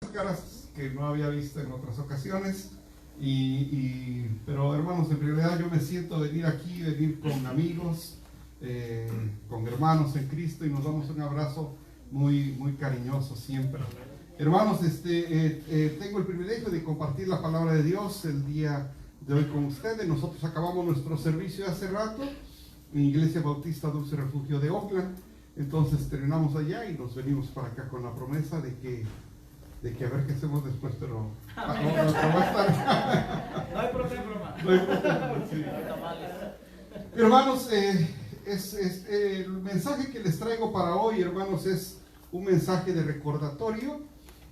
caras que no había visto en otras ocasiones. Pero hermanos, en realidad yo me siento venir aquí, venir con amigos, con hermanos en Cristo, y nos damos un abrazo muy, muy cariñoso siempre. Hermanos, tengo el privilegio de compartir la palabra de Dios el día de hoy con ustedes. Nosotros acabamos nuestro servicio hace rato en Iglesia Bautista Dulce Refugio de Oakland. Entonces terminamos allá y nos venimos para acá con la promesa de que a ver qué hacemos después, pero no va a estar. No hay problema. No hay problema, sí. Hermanos, el mensaje que les traigo para hoy, hermanos, es un mensaje de recordatorio.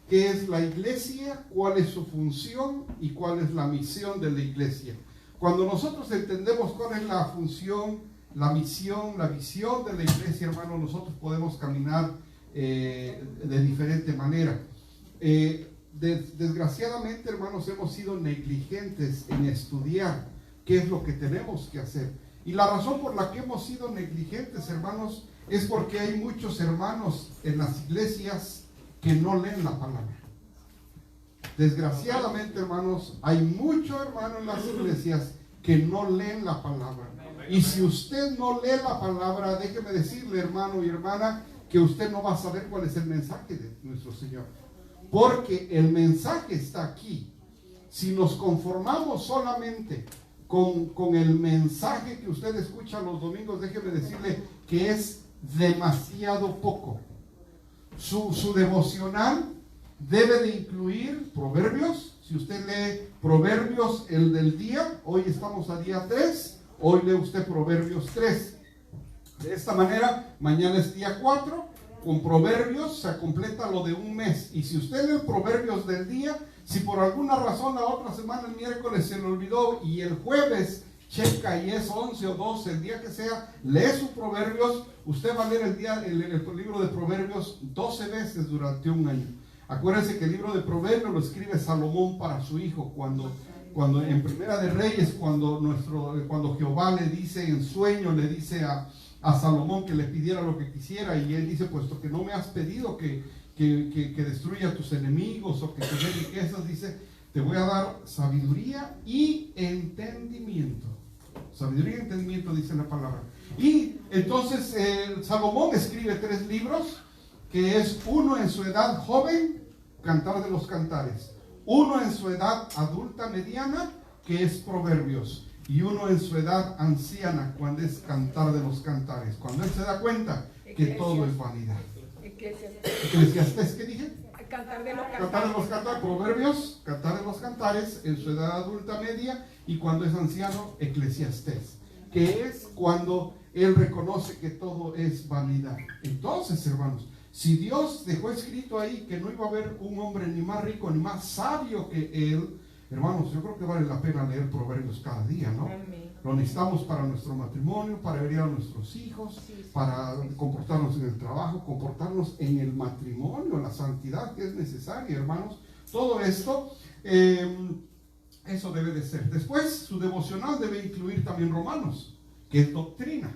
¿Qué es la iglesia? ¿Cuál es su función? ¿Y cuál es la misión de la iglesia? Cuando nosotros entendemos cuál es la función, la misión, la visión de la iglesia, hermanos, nosotros podemos caminar de diferente manera. Desgraciadamente, hermanos, hemos sido negligentes en estudiar qué es lo que tenemos que hacer. Y la razón por la que hemos sido negligentes, hermanos, es porque hay muchos hermanos en las iglesias que no leen la palabra. Desgraciadamente, hermanos, hay muchos hermanos en las iglesias que no leen la palabra. Y si usted no lee la palabra, déjeme decirle, hermano y hermana, que usted no va a saber cuál es el mensaje de nuestro Señor. Porque el mensaje está aquí. Si nos conformamos solamente con el mensaje que usted escucha los domingos, déjeme decirle que es demasiado poco. Su devocional debe de incluir Proverbios. Si usted lee Proverbios, el del día, hoy estamos a día 3, hoy lee usted Proverbios 3. De esta manera, mañana es día 4, con Proverbios se completa lo de un mes. Y si usted lee Proverbios del día, si por alguna razón la otra semana, el miércoles, se le olvidó y el jueves checa y es 11 o 12, el día que sea, lee sus Proverbios, usted va a leer el libro de Proverbios 12 veces durante un año. Acuérdense que el libro de Proverbios lo escribe Salomón para su hijo, cuando en Primera de Reyes, cuando Jehová le dice en sueño, le dice a Salomón que le pidiera lo que quisiera, y él dice: puesto que no me has pedido que destruya a tus enemigos o que te dé riquezas, dice, te voy a dar sabiduría y entendimiento. Sabiduría y entendimiento, dice la palabra. Y entonces Salomón escribe 3 libros, que es uno en su edad joven, Cantar de los Cantares; uno en su edad adulta mediana, que es Proverbios; y uno en su edad anciana, cuando es Cantar de los Cantares, cuando él se da cuenta que todo es vanidad. Eclesiastés, ¿qué dije? Cantar de los Cantares, Proverbios, Cantar de los Cantares, en su edad adulta media, y cuando es anciano, Eclesiastés, que es cuando él reconoce que todo es vanidad. Entonces, hermanos, si Dios dejó escrito ahí que no iba a haber un hombre ni más rico ni más sabio que él, hermanos, yo creo que vale la pena leer Proverbios cada día, ¿no? Amén. Lo necesitamos para nuestro matrimonio, para criar a nuestros hijos, para comportarnos en el trabajo, comportarnos en el matrimonio, la santidad que es necesaria, hermanos. Todo esto, eso debe de ser. Después, su devocional debe incluir también Romanos, que es doctrina.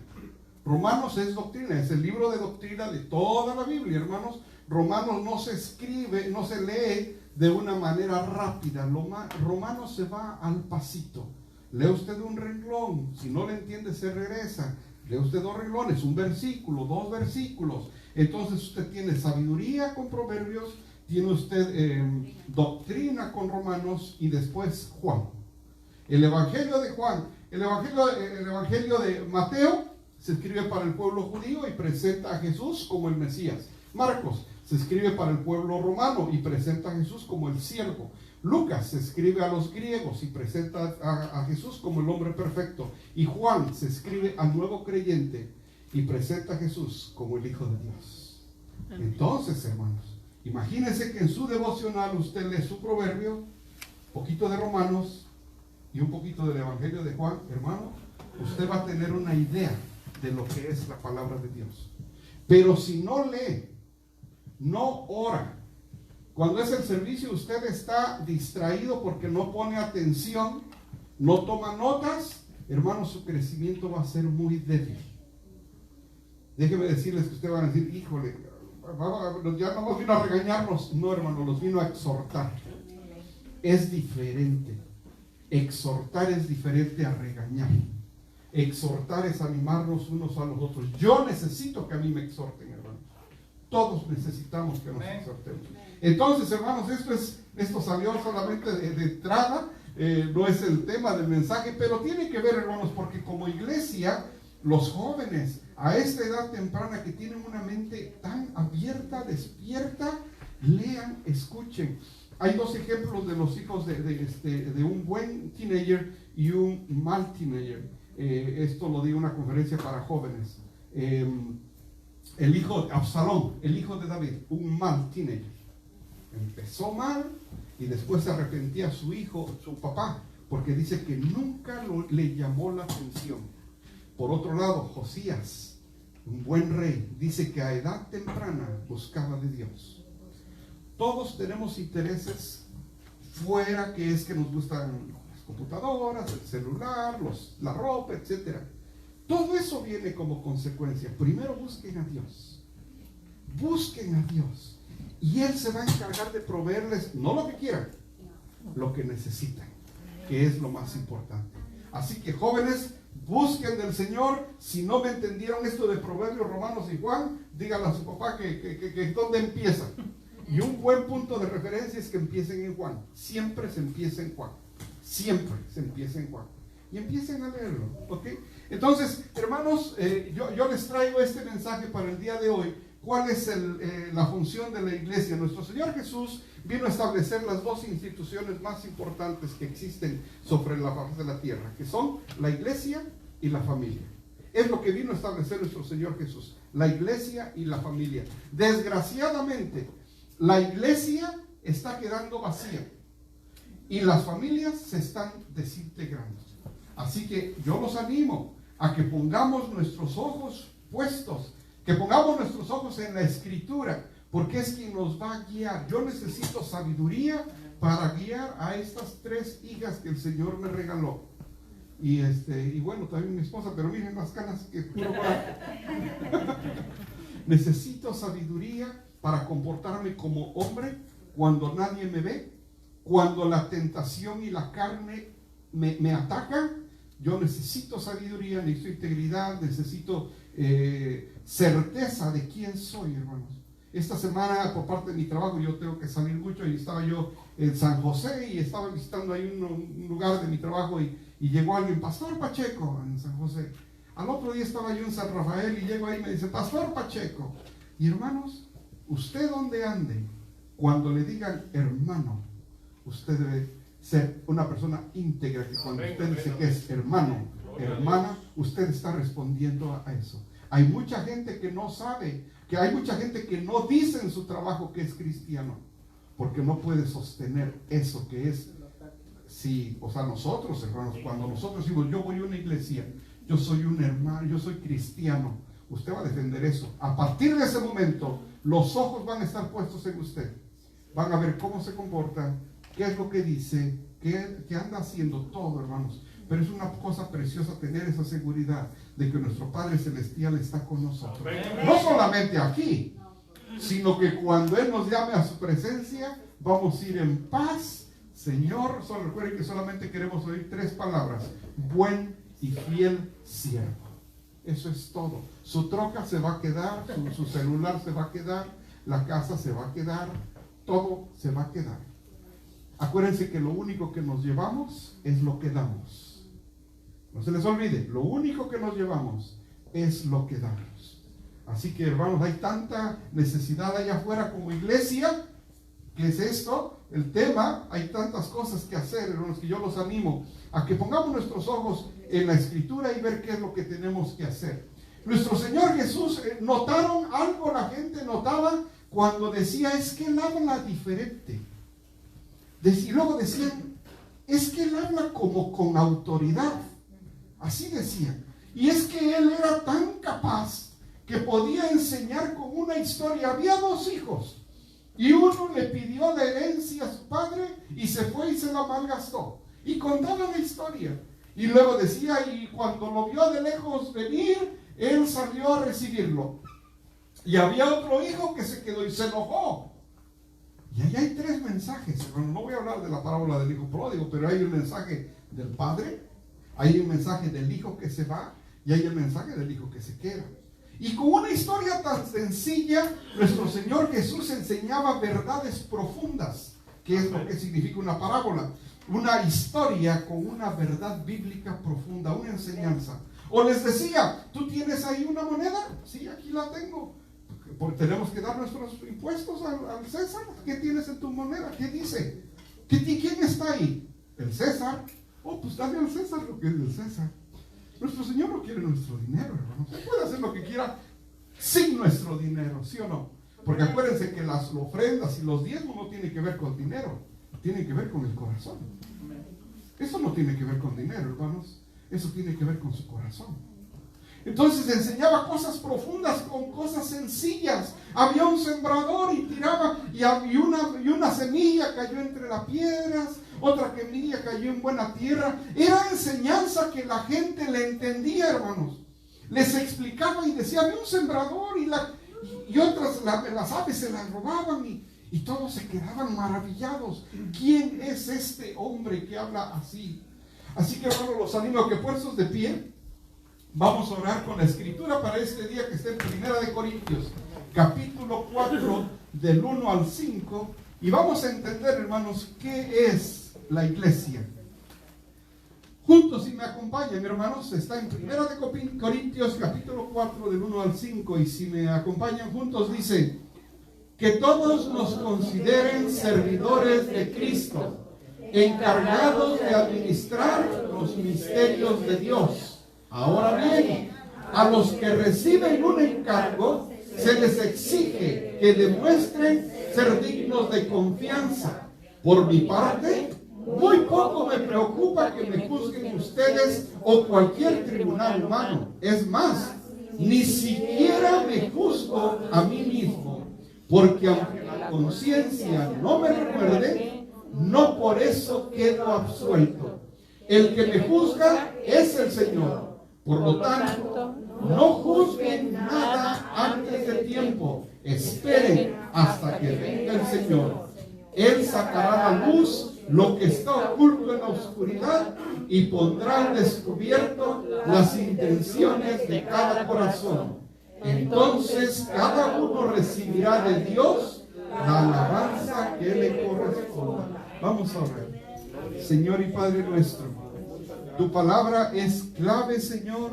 Romanos es doctrina, es el libro de doctrina de toda la Biblia, hermanos. Romanos no se escribe, no se lee de una manera rápida. Romanos se va al pasito. Lee usted un renglón, si no le entiende se regresa. Lee usted 2 renglones, un versículo, 2 versículos. Entonces usted tiene sabiduría con Proverbios, tiene usted doctrina con Romanos, y después Juan. El Evangelio de Juan, el Evangelio de Mateo se escribe para el pueblo judío y presenta a Jesús como el Mesías. Marcos se escribe para el pueblo romano y presenta a Jesús como el siervo. Lucas se escribe a los griegos y presenta a Jesús como el hombre perfecto. Y Juan se escribe al nuevo creyente y presenta a Jesús como el Hijo de Dios. Entonces, hermanos, imagínense que en su devocional usted lee su Proverbio, un poquito de Romanos y un poquito del Evangelio de Juan. Hermano, usted va a tener una idea de lo que es la palabra de Dios. Pero si no lee, no ora, cuando es el servicio usted está distraído porque no pone atención, no toma notas, hermano, su crecimiento va a ser muy débil. Déjenme decirles que ustedes van a decir: híjole, ya no nos vino a regañarnos, no, hermano, los vino a exhortar. Es diferente. Exhortar es diferente a regañar. Exhortar es animarnos unos a los otros. Yo necesito que a mí me exhorten, hermanos. Todos necesitamos que nos exhortemos. Entonces, hermanos, esto salió solamente de entrada, no es el tema del mensaje, pero tiene que ver, hermanos, porque como iglesia, los jóvenes a esta edad temprana que tienen una mente tan abierta, despierta, lean, escuchen. Hay dos ejemplos de los hijos de un buen teenager y un mal teenager. Esto lo di en una conferencia para jóvenes. El hijo de Absalón, el hijo de David, un mal teenager. Empezó mal y después se arrepentía a su hijo, su papá, porque dice que nunca le llamó la atención. Por otro lado, Josías, un buen rey, dice que a edad temprana buscaba de Dios. Todos tenemos intereses fuera, que es que nos gustan las computadoras, el celular, la ropa, etc. Todo eso viene como consecuencia. Primero busquen a Dios. Busquen a Dios. Y Él se va a encargar de proveerles, no lo que quieran, lo que necesitan, que es lo más importante. Así que jóvenes, busquen del Señor. Si no me entendieron esto de Proverbios, Romanos y Juan, díganle a su papá que dónde empieza. Y un buen punto de referencia es que empiecen en Juan. Siempre se empieza en Juan. Siempre se empieza en Juan. Y empiecen a leerlo, ¿ok? Entonces, hermanos, yo les traigo este mensaje para el día de hoy. ¿Cuál es la función de la iglesia? Nuestro Señor Jesús vino a establecer las dos instituciones más importantes que existen sobre la faz de la tierra, que son la iglesia y la familia. Es lo que vino a establecer nuestro Señor Jesús, la iglesia y la familia. Desgraciadamente, la iglesia está quedando vacía y las familias se están desintegrando. Así que yo los animo a que pongamos nuestros ojos puestos, que pongamos nuestros ojos en la Escritura, porque es quien nos va a guiar. Yo necesito sabiduría para guiar a estas 3 hijas que el Señor me regaló. Y bueno, también mi esposa, pero miren las canas que puro necesito sabiduría para comportarme como hombre cuando nadie me ve, cuando la tentación y la carne me atacan. Yo necesito sabiduría, necesito integridad, necesito certeza de quién soy, hermanos. Esta semana, por parte de mi trabajo, yo tengo que salir mucho y estaba yo en San José y estaba visitando ahí un lugar de mi trabajo y llegó alguien, Pastor Pacheco, en San José. Al otro día estaba yo en San Rafael y llego ahí y me dice, Pastor Pacheco. Y hermanos, usted donde ande, cuando le digan hermano, usted debe ser una persona íntegra, que cuando usted dice que es hermano, hermana, usted está respondiendo a eso. Hay mucha gente que no sabe, que hay mucha gente que no dice en su trabajo que es cristiano, porque no puede sostener eso que es. Sí, o sea, nosotros, hermanos, cuando nosotros decimos, yo voy a una iglesia, yo soy un hermano, yo soy cristiano, usted va a defender eso. A partir de ese momento, los ojos van a estar puestos en usted. Van a ver cómo se comporta, qué es lo que dice, qué anda haciendo, todo, hermanos. Pero es una cosa preciosa tener esa seguridad de que nuestro Padre Celestial está con nosotros. No solamente aquí, sino que cuando Él nos llame a su presencia, vamos a ir en paz. Señor, solo recuerden que solamente queremos oír 3 palabras: buen y fiel siervo. Eso es todo. Su troca se va a quedar, su celular se va a quedar, la casa se va a quedar, todo se va a quedar. Acuérdense que lo único que nos llevamos es lo que damos. No se les olvide, lo único que nos llevamos es lo que damos. Así que, hermanos, hay tanta necesidad allá afuera como iglesia. ¿Qué es esto? El tema, hay tantas cosas que hacer, hermanos, que yo los animo a que pongamos nuestros ojos en la Escritura y ver qué es lo que tenemos que hacer. Nuestro Señor Jesús, ¿notaron algo? La gente notaba cuando decía, es que Él habla diferente. Y luego decían, es que Él habla como con autoridad. Así decían. Y es que Él era tan capaz que podía enseñar con una historia. Había 2 hijos. Y uno le pidió la herencia a su padre y se fue y se la malgastó. Y contaba la historia. Y luego decía, y cuando lo vio de lejos venir, él salió a recibirlo. Y había otro hijo que se quedó y se enojó. Y ahí hay tres mensajes. Bueno, no voy a hablar de la parábola del hijo pródigo, pero hay un mensaje del padre, hay un mensaje del hijo que se va y hay el mensaje del hijo que se queda. Y con una historia tan sencilla, nuestro Señor Jesús enseñaba verdades profundas, que es lo que significa una parábola. Una historia con una verdad bíblica profunda, una enseñanza. O les decía, ¿tú tienes ahí una moneda? Sí, aquí la tengo. Porque tenemos que dar nuestros impuestos al César. ¿Qué tienes en tu moneda? ¿Qué dice? ¿Quién está ahí? El César. Oh, pues dale al César lo que es del César. Nuestro Señor no quiere nuestro dinero, hermano. Él puede hacer lo que quiera sin nuestro dinero, ¿sí o no? Porque acuérdense que las ofrendas y los diezmos no tienen que ver con dinero, tienen que ver con el corazón. Eso no tiene que ver con dinero, hermanos. Eso tiene que ver con su corazón. Entonces enseñaba cosas profundas con cosas sencillas. Había un sembrador y tiraba, y una semilla cayó entre las piedras, otra semilla cayó en buena tierra. Era enseñanza que la gente le entendía, hermanos. Les explicaba y decía, había un sembrador y otras, las aves se las robaban y todos se quedaban maravillados. ¿Quién es este hombre que habla así? Así que, hermanos, los animo a que puestos de pie, vamos a orar con la escritura para este día que está en 1 Corintios, capítulo 4, del 1 al 5, y vamos a entender, hermanos, qué es la iglesia. Juntos, si me acompañan, hermanos, está en 1 Corintios, capítulo 4, del 1 al 5, y si me acompañan juntos, dice, que todos nos consideren servidores de Cristo, encargados de administrar los misterios de Dios. Ahora bien, a los que reciben un encargo, se les exige que demuestren ser dignos de confianza. Por mi parte, muy poco me preocupa que me juzguen ustedes o cualquier tribunal humano. Es más, ni siquiera me juzgo a mí mismo, porque aunque la conciencia no me recuerde, no por eso quedo absuelto. El que me juzga es el Señor. Por lo tanto, no juzguen nada antes de tiempo. Esperen hasta que venga el Señor. Él sacará a la luz lo que está oculto en la oscuridad y pondrá al descubierto las intenciones de cada corazón. Entonces cada uno recibirá de Dios la alabanza que le corresponda. Vamos a orar. Señor y Padre nuestro, tu palabra es clave, Señor,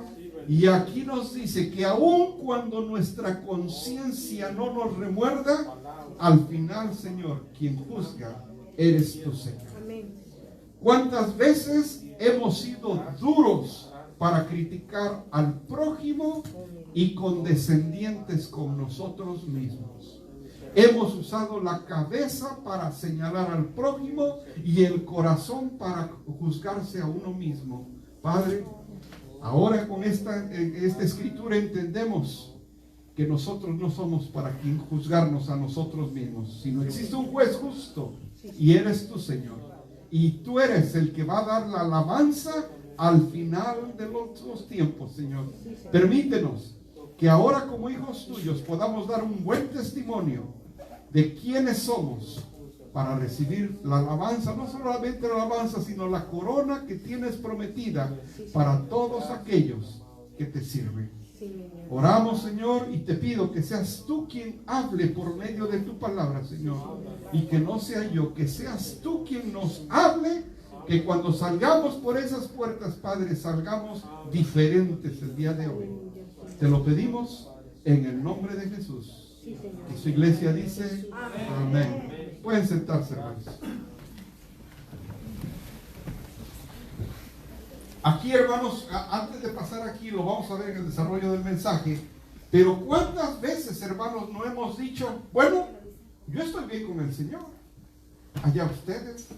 y aquí nos dice que aun cuando nuestra conciencia no nos remuerda, al final, Señor, quien juzga eres tú, Señor. ¿Cuántas veces hemos sido duros para criticar al prójimo y condescendientes con nosotros mismos? Hemos usado la cabeza para señalar al prójimo y el corazón para juzgarse a uno mismo. Padre, ahora con esta escritura entendemos que nosotros no somos para quien juzgarnos a nosotros mismos, sino existe un juez justo y eres tú, Señor. Y tú eres el que va a dar la alabanza al final de los tiempos, Señor. Permítenos que ahora como hijos tuyos podamos dar un buen testimonio de quiénes somos para recibir la alabanza, no solamente la alabanza, sino la corona que tienes prometida para todos aquellos que te sirven. Oramos, Señor, y te pido que seas tú quien hable por medio de tu palabra, Señor, y que no sea yo, que seas tú quien nos hable, que cuando salgamos por esas puertas, Padre, salgamos diferentes el día de hoy. Te lo pedimos en el nombre de Jesús. Y su iglesia dice amén. Pueden sentarse, hermanos. Aquí, hermanos, antes de pasar aquí, lo vamos a ver en el desarrollo del mensaje. Pero ¿cuántas veces, hermanos, no hemos dicho, bueno, yo estoy bien con el Señor, allá ustedes?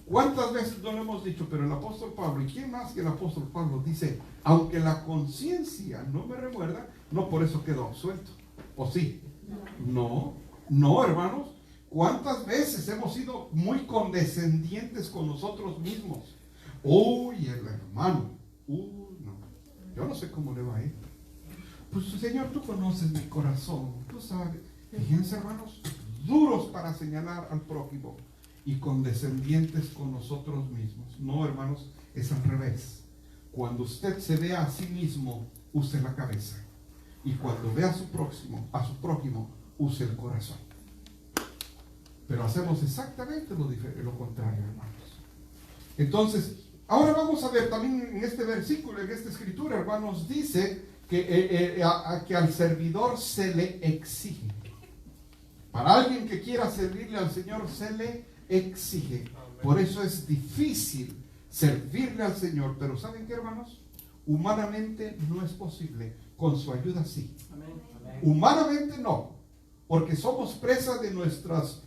¿Cuántas veces no lo hemos dicho? Pero el apóstol Pablo, ¿y quién más que el apóstol Pablo? Dice, aunque la conciencia no me remuerda, no por eso quedo absuelto. ¿O sí? No, hermanos. ¿Cuántas veces hemos sido muy condescendientes con nosotros mismos? Uy, el hermano. No. Yo no sé cómo le va a ir. Pues Señor, tú conoces mi corazón, tú sabes. Fíjense, hermanos, duros para señalar al prójimo y condescendientes con nosotros mismos. No, hermanos, es al revés. Cuando usted se vea a sí mismo, use la cabeza. Y cuando vea a su prójimo, use el corazón. Pero hacemos exactamente lo contrario, hermanos. Entonces, ahora vamos a ver también en este versículo, en esta escritura, hermanos, dice que al servidor se le exige. Para alguien que quiera servirle al Señor, se le exige. Por eso es difícil servirle al Señor. Pero ¿saben qué, hermanos? Humanamente no es posible. Con su ayuda sí. Humanamente no. Porque somos presas de nuestros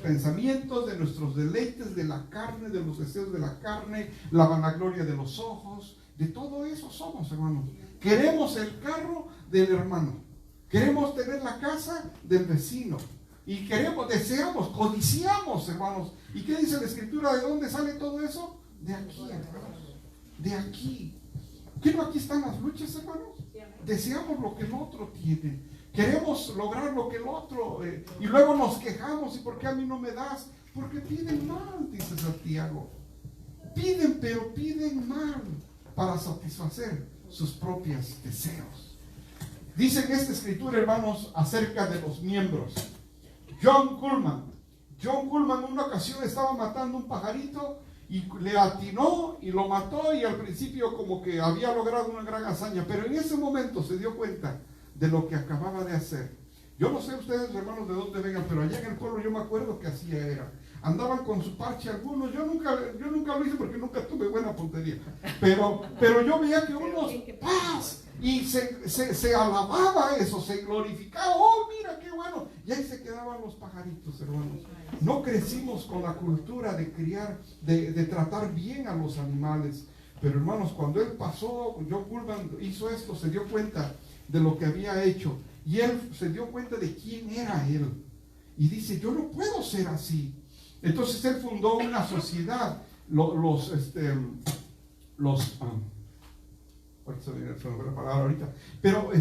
pensamientos, de nuestros deleites, de la carne, de los deseos de la carne, la vanagloria de los ojos. De todo eso somos, hermanos. Queremos el carro del hermano. Queremos tener la casa del vecino. Y deseamos, codiciamos, hermanos. ¿Y qué dice la Escritura? ¿De dónde sale todo eso? De aquí, hermanos. De aquí. ¿Qué no aquí están las luchas, hermanos? Deseamos lo que el otro tiene. Queremos lograr lo que el otro. Y luego nos quejamos. ¿Y por qué a mí no me das? Porque piden mal, dice Santiago. Piden, pero piden mal para satisfacer sus propios deseos. Dice en esta escritura, hermanos, acerca de los miembros. John Cullman en una ocasión estaba matando un pajarito y le atinó y lo mató, y al principio como que había logrado una gran hazaña, pero en ese momento se dio cuenta de lo que acababa de hacer. Yo no sé ustedes, hermanos, de dónde vengan, pero allá en el pueblo yo me acuerdo que así era. Andaban con su parche algunos, yo nunca lo hice porque nunca tuve buena puntería, pero yo veía que unos ¡paz! Y se alababa eso, se glorificaba. ¡Oh, mira qué bueno! Y ahí se quedaban los pajaritos, hermanos. No crecimos con la cultura de criar, de tratar bien a los animales. Pero, hermanos, cuando él pasó, John Cullman hizo esto, se dio cuenta de lo que había hecho. Y él se dio cuenta de quién era él. Y dice, yo no puedo ser así. Entonces él fundó una sociedad. Pero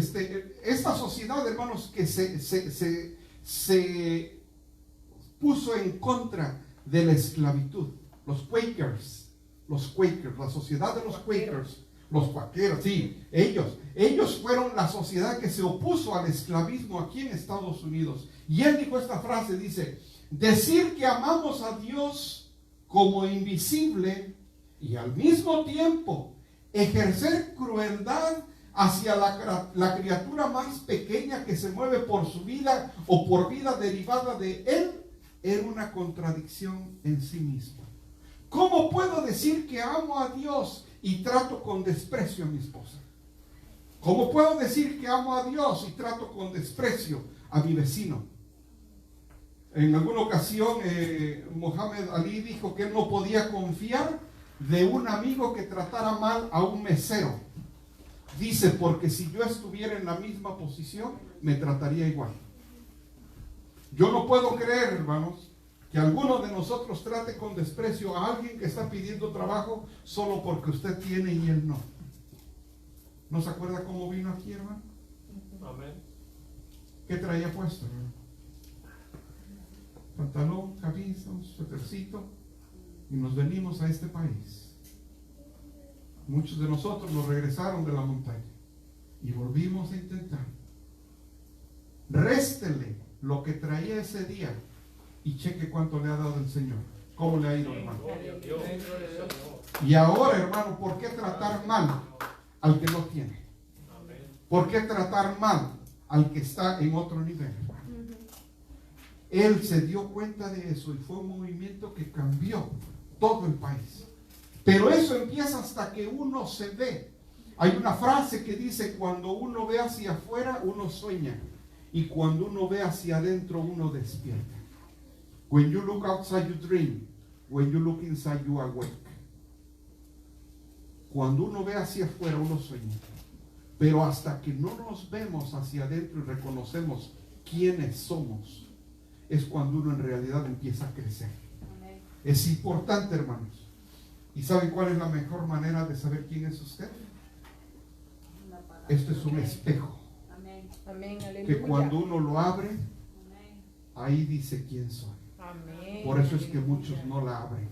esta sociedad, hermanos, que se puso en contra de la esclavitud. Los Quakers, la sociedad de los Quakers, los cuaqueros, sí, ellos fueron la sociedad que se opuso al esclavismo aquí en Estados Unidos. Y él dijo esta frase, dice, decir que amamos a Dios como invisible y al mismo tiempo ejercer crueldad hacia la criatura más pequeña que se mueve por su vida o por vida derivada de él, era una contradicción en sí misma. ¿Cómo puedo decir que amo a Dios y trato con desprecio a mi esposa? ¿Cómo puedo decir que amo a Dios y trato con desprecio a mi vecino? En alguna ocasión Mohamed Ali dijo que él no podía confiar de un amigo que tratara mal a un mesero. Dice, porque si yo estuviera en la misma posición, me trataría igual. Yo no puedo creer, hermanos, que alguno de nosotros trate con desprecio a alguien que está pidiendo trabajo solo porque usted tiene y él no. ¿No se acuerda cómo vino aquí, hermano? Amén. ¿Qué traía puesto, hermano? Pantalón, camisa, un suétercito, y nos venimos a este país. Muchos de nosotros nos regresaron de la montaña y volvimos a intentar. Réstele lo que traía ese día y cheque cuánto le ha dado el Señor. ¿Cómo le ha ido, hermano? Y ahora, hermano, ¿por qué tratar mal al que no tiene? ¿Por qué tratar mal al que está en otro nivel, hermano? Él se dio cuenta de eso y fue un movimiento que cambió todo el país. Pero eso empieza hasta que uno se ve. Hay una frase que dice, cuando uno ve hacia afuera, uno sueña. Y cuando uno ve hacia adentro, uno despierta. When you look outside, you dream. When you look inside, you awake. Cuando uno ve hacia afuera, uno sueña. Pero hasta que no nos vemos hacia adentro y reconocemos quiénes somos, es cuando uno en realidad empieza a crecer. Amén. Es importante, hermanos. ¿Y saben cuál es la mejor manera de saber quién es usted? Esto es un espejo. Amén, que aleluya. cuando uno lo abre, ahí dice quién soy. Amén. Por eso es que muchos no la abren.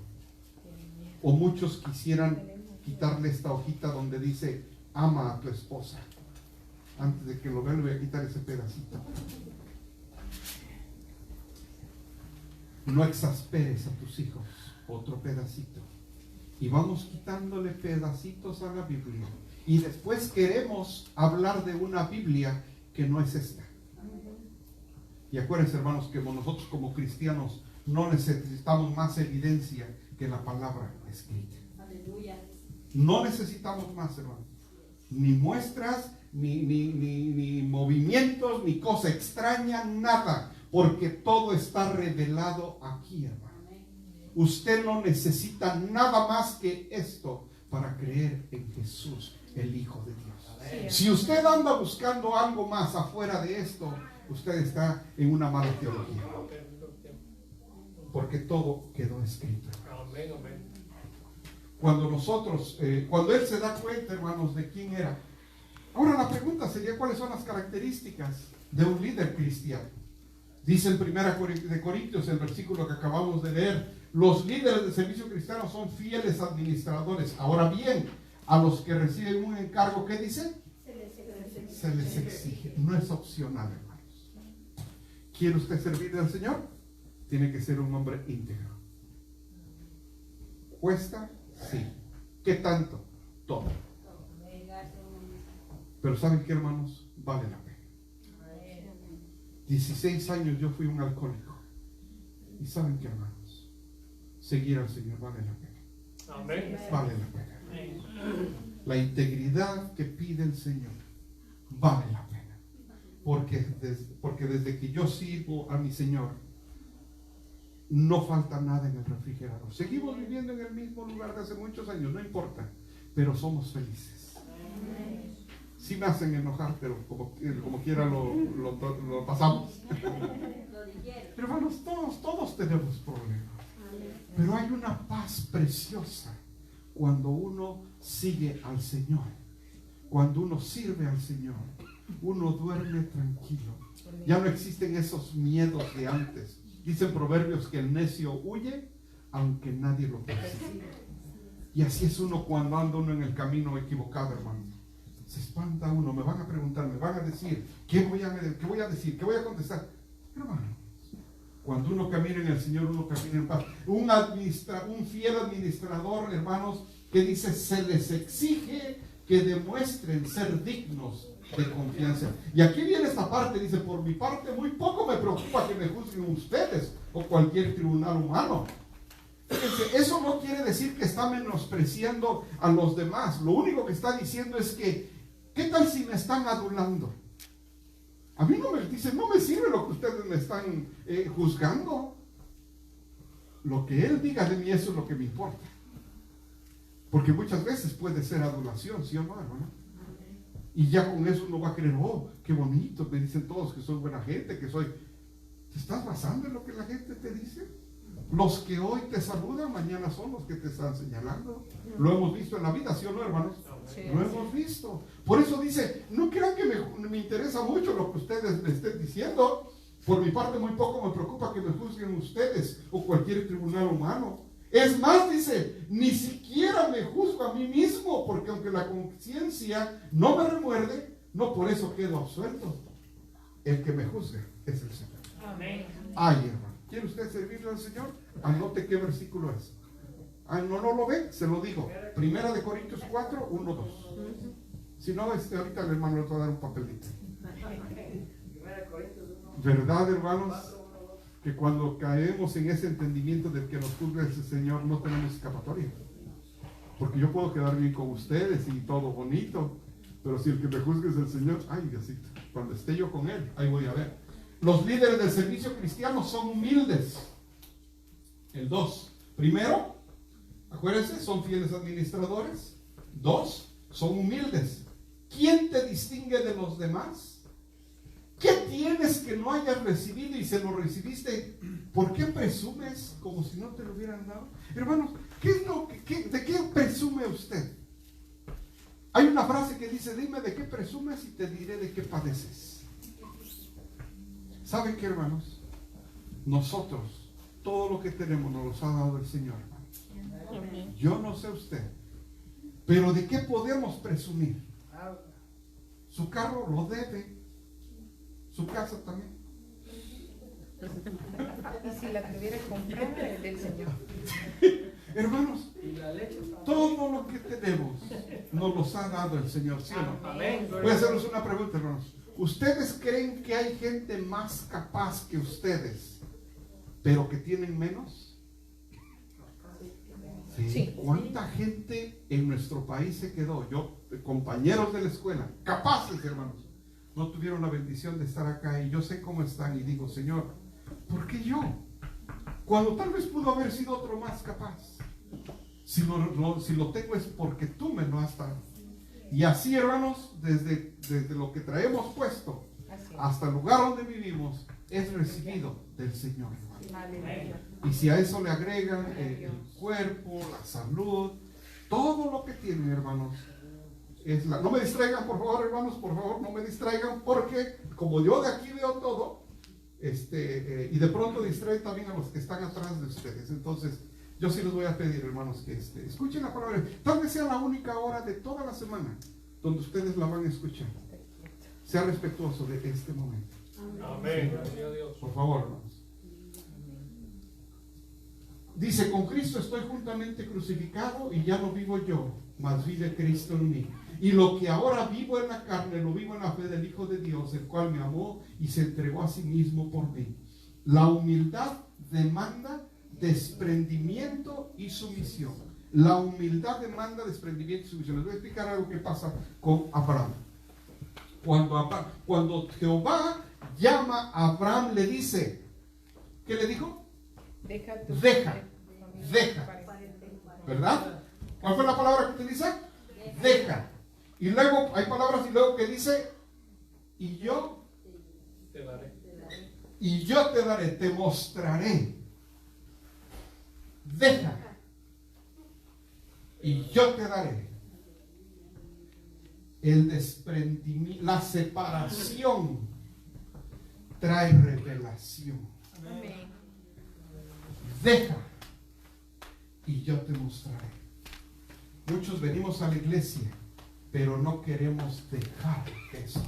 O muchos quisieran quitarle esta hojita donde dice ama a tu esposa. Antes de que lo vean, le voy a quitar ese pedacito. No exasperes a tus hijos. Otro pedacito. Y vamos quitándole pedacitos a la Biblia. Y después queremos hablar de una Biblia que no es esta. Y acuérdense, hermanos, que nosotros como cristianos no necesitamos más evidencia que la palabra escrita. Aleluya. No necesitamos más, hermanos. Ni muestras, ni movimientos, ni cosa extraña, nada. Porque todo está revelado aquí, hermano. Usted no necesita nada más que esto para creer en Jesús, el Hijo de Dios. Si usted anda buscando algo más afuera de esto, usted está en una mala teología. Porque todo quedó escrito. Cuando nosotros, cuando él se da cuenta, hermanos, de quién era. Ahora la pregunta sería, ¿cuáles son las características de un líder cristiano? Dice en 1 Corintios, el versículo que acabamos de leer, los líderes de servicio cristiano son fieles administradores. Ahora bien, a los que reciben un encargo, ¿qué dice? Se les exige. No es opcional, hermanos. ¿Quiere usted servir al Señor? Tiene que ser un hombre íntegro. ¿Cuesta? Sí. ¿Qué tanto? Todo. Pero ¿saben qué, hermanos? Vale la pena. 16 años yo fui un alcohólico. ¿Y saben qué, hermanos? Seguir al Señor vale la pena. Amén. Vale la pena. La integridad que pide el Señor vale la pena. Porque desde que yo sirvo a mi Señor, no falta nada en el refrigerador. Seguimos viviendo en el mismo lugar de hace muchos años, no importa, pero somos felices. Sí me hacen enojar, pero como quiera lo pasamos. Pero hermanos, todos tenemos problemas. Pero hay una paz preciosa cuando uno sigue al Señor. Cuando uno sirve al Señor, uno duerme tranquilo. Ya no existen esos miedos de antes. Dicen Proverbios que el necio huye aunque nadie lo persigue. Y así es uno cuando anda uno en el camino equivocado, hermano. Se espanta uno, me van a preguntar, me van a decir, ¿qué voy a decir? ¿Qué voy a contestar? Hermano, cuando uno camina en el Señor, uno camina en paz. Un fiel administrador, hermanos, que dice, se les exige que demuestren ser dignos de confianza. Y aquí viene esta parte, dice, por mi parte muy poco me preocupa que me juzguen ustedes o cualquier tribunal humano. Fíjense, eso no quiere decir que está menospreciando a los demás. Lo único que está diciendo es que, ¿qué tal si me están adulando? A mí no me sirve lo que ustedes me están juzgando. Lo que él diga de mí, eso es lo que me importa. Porque muchas veces puede ser adulación, ¿sí o no, hermano? Y ya con eso uno va a creer, oh, qué bonito, me dicen todos que soy buena gente, que soy... ¿Te estás basando en lo que la gente te dice? Los que hoy te saludan, mañana son los que te están señalando. Lo hemos visto en la vida, ¿sí o no, hermanos? Sí, Lo hemos visto. Por eso dice, no crean que me interesa mucho lo que ustedes me estén diciendo. Por mi parte muy poco me preocupa que me juzguen ustedes o cualquier tribunal humano. Es más, dice, ni siquiera me juzgo a mí mismo, porque aunque la conciencia no me remuerde, no por eso quedo absuelto. El que me juzgue es el Señor. Amén. Ay, hermano, ¿quiere usted servirle al Señor? Anote qué versículo es. Ah, no lo ve, se lo digo. 1 Corintios 4, 1, 2. Si no, ahorita el hermano le va a dar un papelito. ¿Verdad, hermanos? Que cuando caemos en ese entendimiento del que nos juzga ese Señor, no tenemos escapatoria. Porque yo puedo quedar bien con ustedes y todo bonito, pero si el que me juzga es el Señor, ay, Diosito, cuando esté yo con Él, ahí voy a ver. Los líderes del servicio cristiano son humildes. El 2. Primero, acuérdense, son fieles administradores. 2, son humildes. ¿Quién te distingue de los demás? ¿Qué tienes que no hayas recibido y se lo recibiste? ¿Por qué presumes como si no te lo hubieran dado? Hermanos, ¿de qué presume usted? Hay una frase que dice, dime de qué presumes y te diré de qué padeces. ¿Saben qué, hermanos? Nosotros, todo lo que tenemos nos los ha dado el Señor, hermanos. Yo no sé usted, pero ¿de qué podemos presumir? Su carro lo debe, su casa también. Y si la tuviera comprada, es del Señor. Hermanos, todo lo que tenemos nos los ha dado el Señor, ¿sí o no? Voy a hacerles una pregunta, hermanos. ¿Ustedes creen que hay gente más capaz que ustedes, pero que tienen menos? Sí. ¿Cuánta gente en nuestro país se quedó? Yo, compañeros de la escuela, capaces, hermanos, no tuvieron la bendición de estar acá, y yo sé cómo están y digo, Señor, ¿por qué yo? Cuando tal vez pudo haber sido otro más capaz. Si lo tengo es porque tú me lo has dado. Y así, hermanos, desde lo que traemos puesto hasta el lugar donde vivimos, es recibido del Señor. Y si a eso le agregan el cuerpo, la salud, todo lo que tienen, hermanos, no me distraigan, por favor, hermanos, por favor, no me distraigan, porque como yo de aquí veo todo, y de pronto distrae también a los que están atrás de ustedes. Entonces, yo sí les voy a pedir, hermanos, que escuchen la palabra. Tal vez sea la única hora de toda la semana donde ustedes la van a escuchar. Sea respetuoso de este momento. Amén. Por favor, hermanos. Dice, con Cristo estoy juntamente crucificado y ya no vivo yo, mas vive Cristo en mí. Y lo que ahora vivo en la carne, lo vivo en la fe del Hijo de Dios, el cual me amó y se entregó a sí mismo por mí. La humildad demanda desprendimiento y sumisión. La humildad demanda desprendimiento y sumisión. Les voy a explicar algo que pasa con Abraham. Cuando Jehová llama a Abraham, le dice, ¿qué le dijo? Deja. ¿Verdad? ¿Cuál fue la palabra que utiliza? Deja. Y luego hay palabras y luego que dice, y yo te daré, te mostraré. Deja. Y yo te daré. El desprendimiento, la separación trae revelación. Amén. Deja y yo te mostraré. Muchos venimos a la iglesia, pero no queremos dejar eso.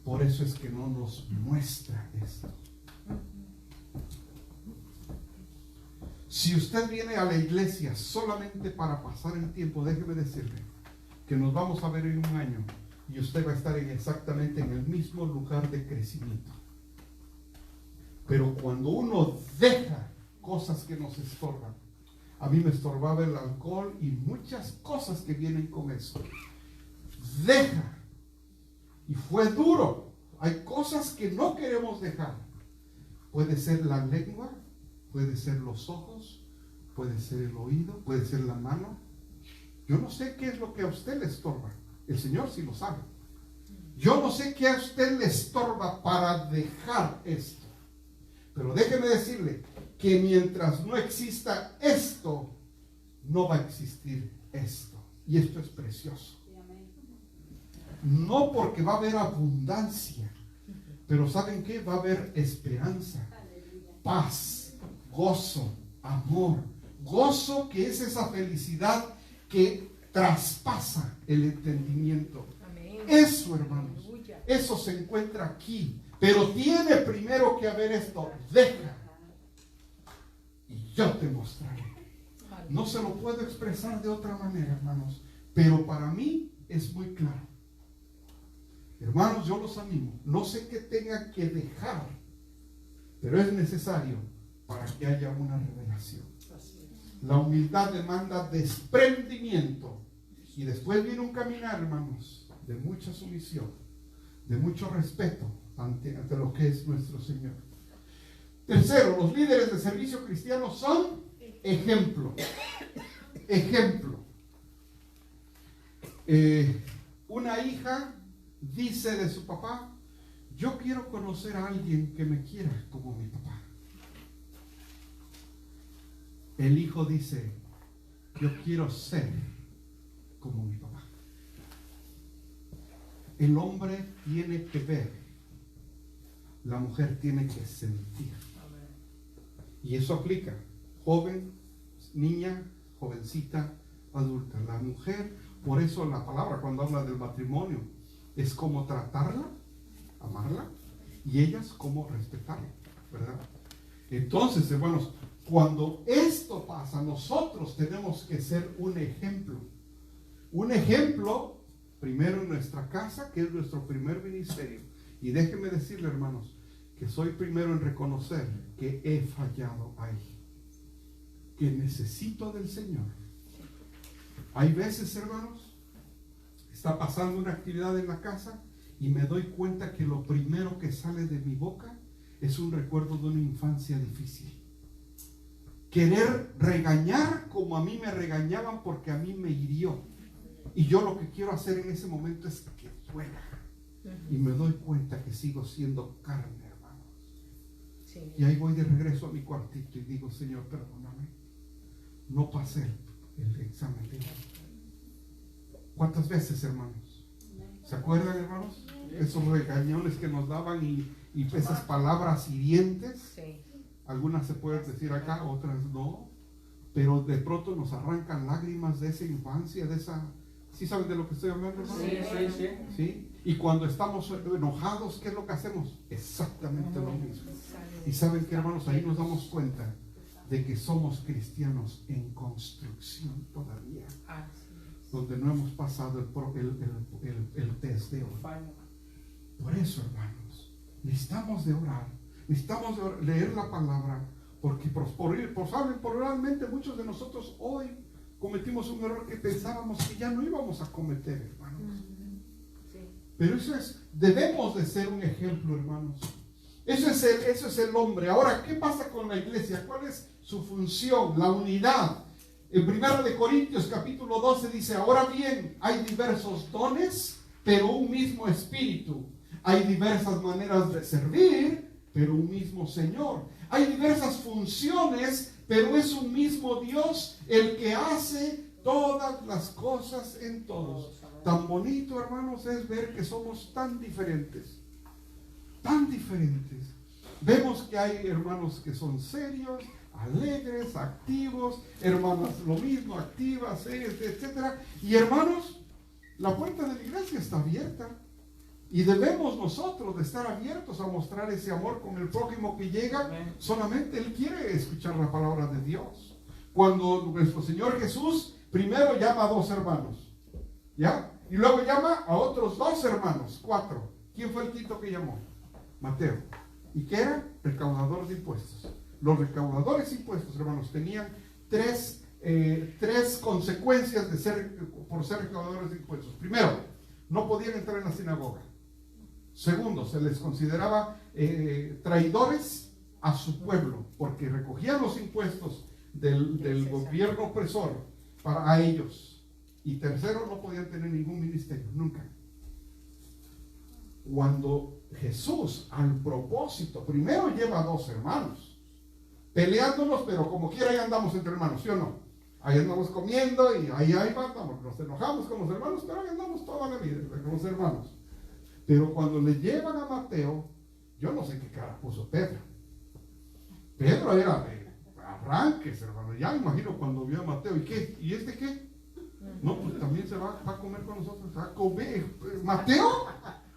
Por eso es que no nos muestra esto. Si usted viene a la iglesia solamente para pasar el tiempo, déjeme decirle que nos vamos a ver en un año y usted va a estar exactamente en el mismo lugar de crecimiento. Pero cuando uno deja cosas que nos estorban, a mí me estorbaba el alcohol y muchas cosas que vienen con eso. Deja. Y fue duro. Hay cosas que no queremos dejar. Puede ser la lengua, puede ser los ojos, puede ser el oído, puede ser la mano. Yo no sé qué es lo que a usted le estorba. El Señor sí lo sabe. Yo no sé qué a usted le estorba para dejar esto. Pero déjeme decirle que mientras no exista esto, no va a existir esto. Y esto es precioso. No porque va a haber abundancia, pero ¿saben qué? Va a haber esperanza, paz, gozo, amor. Gozo, que es esa felicidad que traspasa el entendimiento. Eso, hermanos, eso se encuentra aquí. Pero tiene primero que haber esto. Deja y yo te mostraré. No se lo puedo expresar de otra manera, hermanos, pero para mí es muy claro. Hermanos, yo los animo. No sé qué tenga que dejar, pero es necesario para que haya una revelación. La humildad demanda desprendimiento y después viene un caminar, hermanos, de mucha sumisión, de mucho respeto ante lo que es nuestro Señor. Tercero, los líderes de servicio cristiano son ejemplo. Ejemplo. Una hija dice de su papá: yo quiero conocer a alguien que me quiera como mi papá. El hijo dice: yo quiero ser como mi papá. El hombre tiene que ver la mujer tiene que sentir. Y eso aplica, joven, niña, jovencita, adulta. La mujer, por eso la palabra cuando habla del matrimonio, es como tratarla, amarla, y ellas como respetarla, ¿verdad? Entonces, hermanos, cuando esto pasa, nosotros tenemos que ser un ejemplo. Un ejemplo, primero en nuestra casa, que es nuestro primer ministerio. Y déjenme decirle, hermanos, que soy primero en reconocer que he fallado ahí, que necesito del Señor. Hay veces, hermanos, está pasando una actividad en la casa y me doy cuenta que lo primero que sale de mi boca es un recuerdo de una infancia difícil. Querer regañar como a mí me regañaban porque a mí me hirió. Y yo lo que quiero hacer en ese momento es que duela. Y me doy cuenta que sigo siendo carne, hermanos. Sí. Y ahí voy de regreso a mi cuartito y digo, Señor, perdóname. No pasé el examen de hoy. ¿Cuántas veces, hermanos? ¿Se acuerdan, hermanos? Esos regañones que nos daban y esas palabras hirientes. Sí. Algunas se pueden decir acá, otras no. Pero de pronto nos arrancan lágrimas de esa infancia, de esa... ¿Sí saben de lo que estoy hablando, hermano? Sí. ¿Sí? Y cuando estamos enojados, ¿qué es lo que hacemos? Exactamente lo mismo. Y saben que, hermanos, ahí nos damos cuenta de que somos cristianos en construcción todavía, donde no hemos pasado el test de hoy. Por eso, hermanos, necesitamos de orar, necesitamos de leer la palabra, porque probablemente muchos de nosotros hoy cometimos un error que pensábamos que ya no íbamos a cometer, hermanos. Pero debemos de ser un ejemplo, hermanos. Eso es el hombre. Ahora, ¿qué pasa con la iglesia? ¿Cuál es su función? La unidad. En 1 Corintios capítulo 12 dice, ahora bien, hay diversos dones, pero un mismo espíritu. Hay diversas maneras de servir, pero un mismo Señor. Hay diversas funciones, pero es un mismo Dios el que hace todas las cosas en todos. Tan bonito, hermanos, es ver que somos tan diferentes. Tan diferentes. Vemos que hay hermanos que son serios, alegres, activos, hermanas lo mismo, activas, serias, etc. Y hermanos, la puerta de la iglesia está abierta. Y debemos nosotros de estar abiertos a mostrar ese amor con el prójimo que llega. Solamente Él quiere escuchar la palabra de Dios. Cuando nuestro Señor Jesús primero llama a 2 hermanos, ¿ya? Y luego llama a otros 2 hermanos, 4. ¿Quién fue el quinto que llamó? Mateo. ¿Y qué era? Recaudador de impuestos. Los recaudadores de impuestos, hermanos, tenían tres consecuencias por ser recaudadores de impuestos. Primero, no podían entrar en la sinagoga. Segundo, se les consideraba traidores a su pueblo, porque recogían los impuestos del gobierno opresor para ellos. Y tercero, no podían tener ningún ministerio, nunca. Cuando Jesús, al propósito, primero lleva a 2 hermanos, peleándonos, pero como quiera ahí andamos entre hermanos, ¿sí o no? Ahí andamos comiendo y ahí vamos, nos enojamos con los hermanos, pero ahí andamos toda la vida con los hermanos. Pero cuando le llevan a Mateo, yo no sé qué cara puso Pedro. Pedro era de arranques, hermano. Ya imagino cuando vio a Mateo, ¿y qué? ¿Y este qué? No, pues también se va a comer con nosotros. Va a comer. ¿Mateo?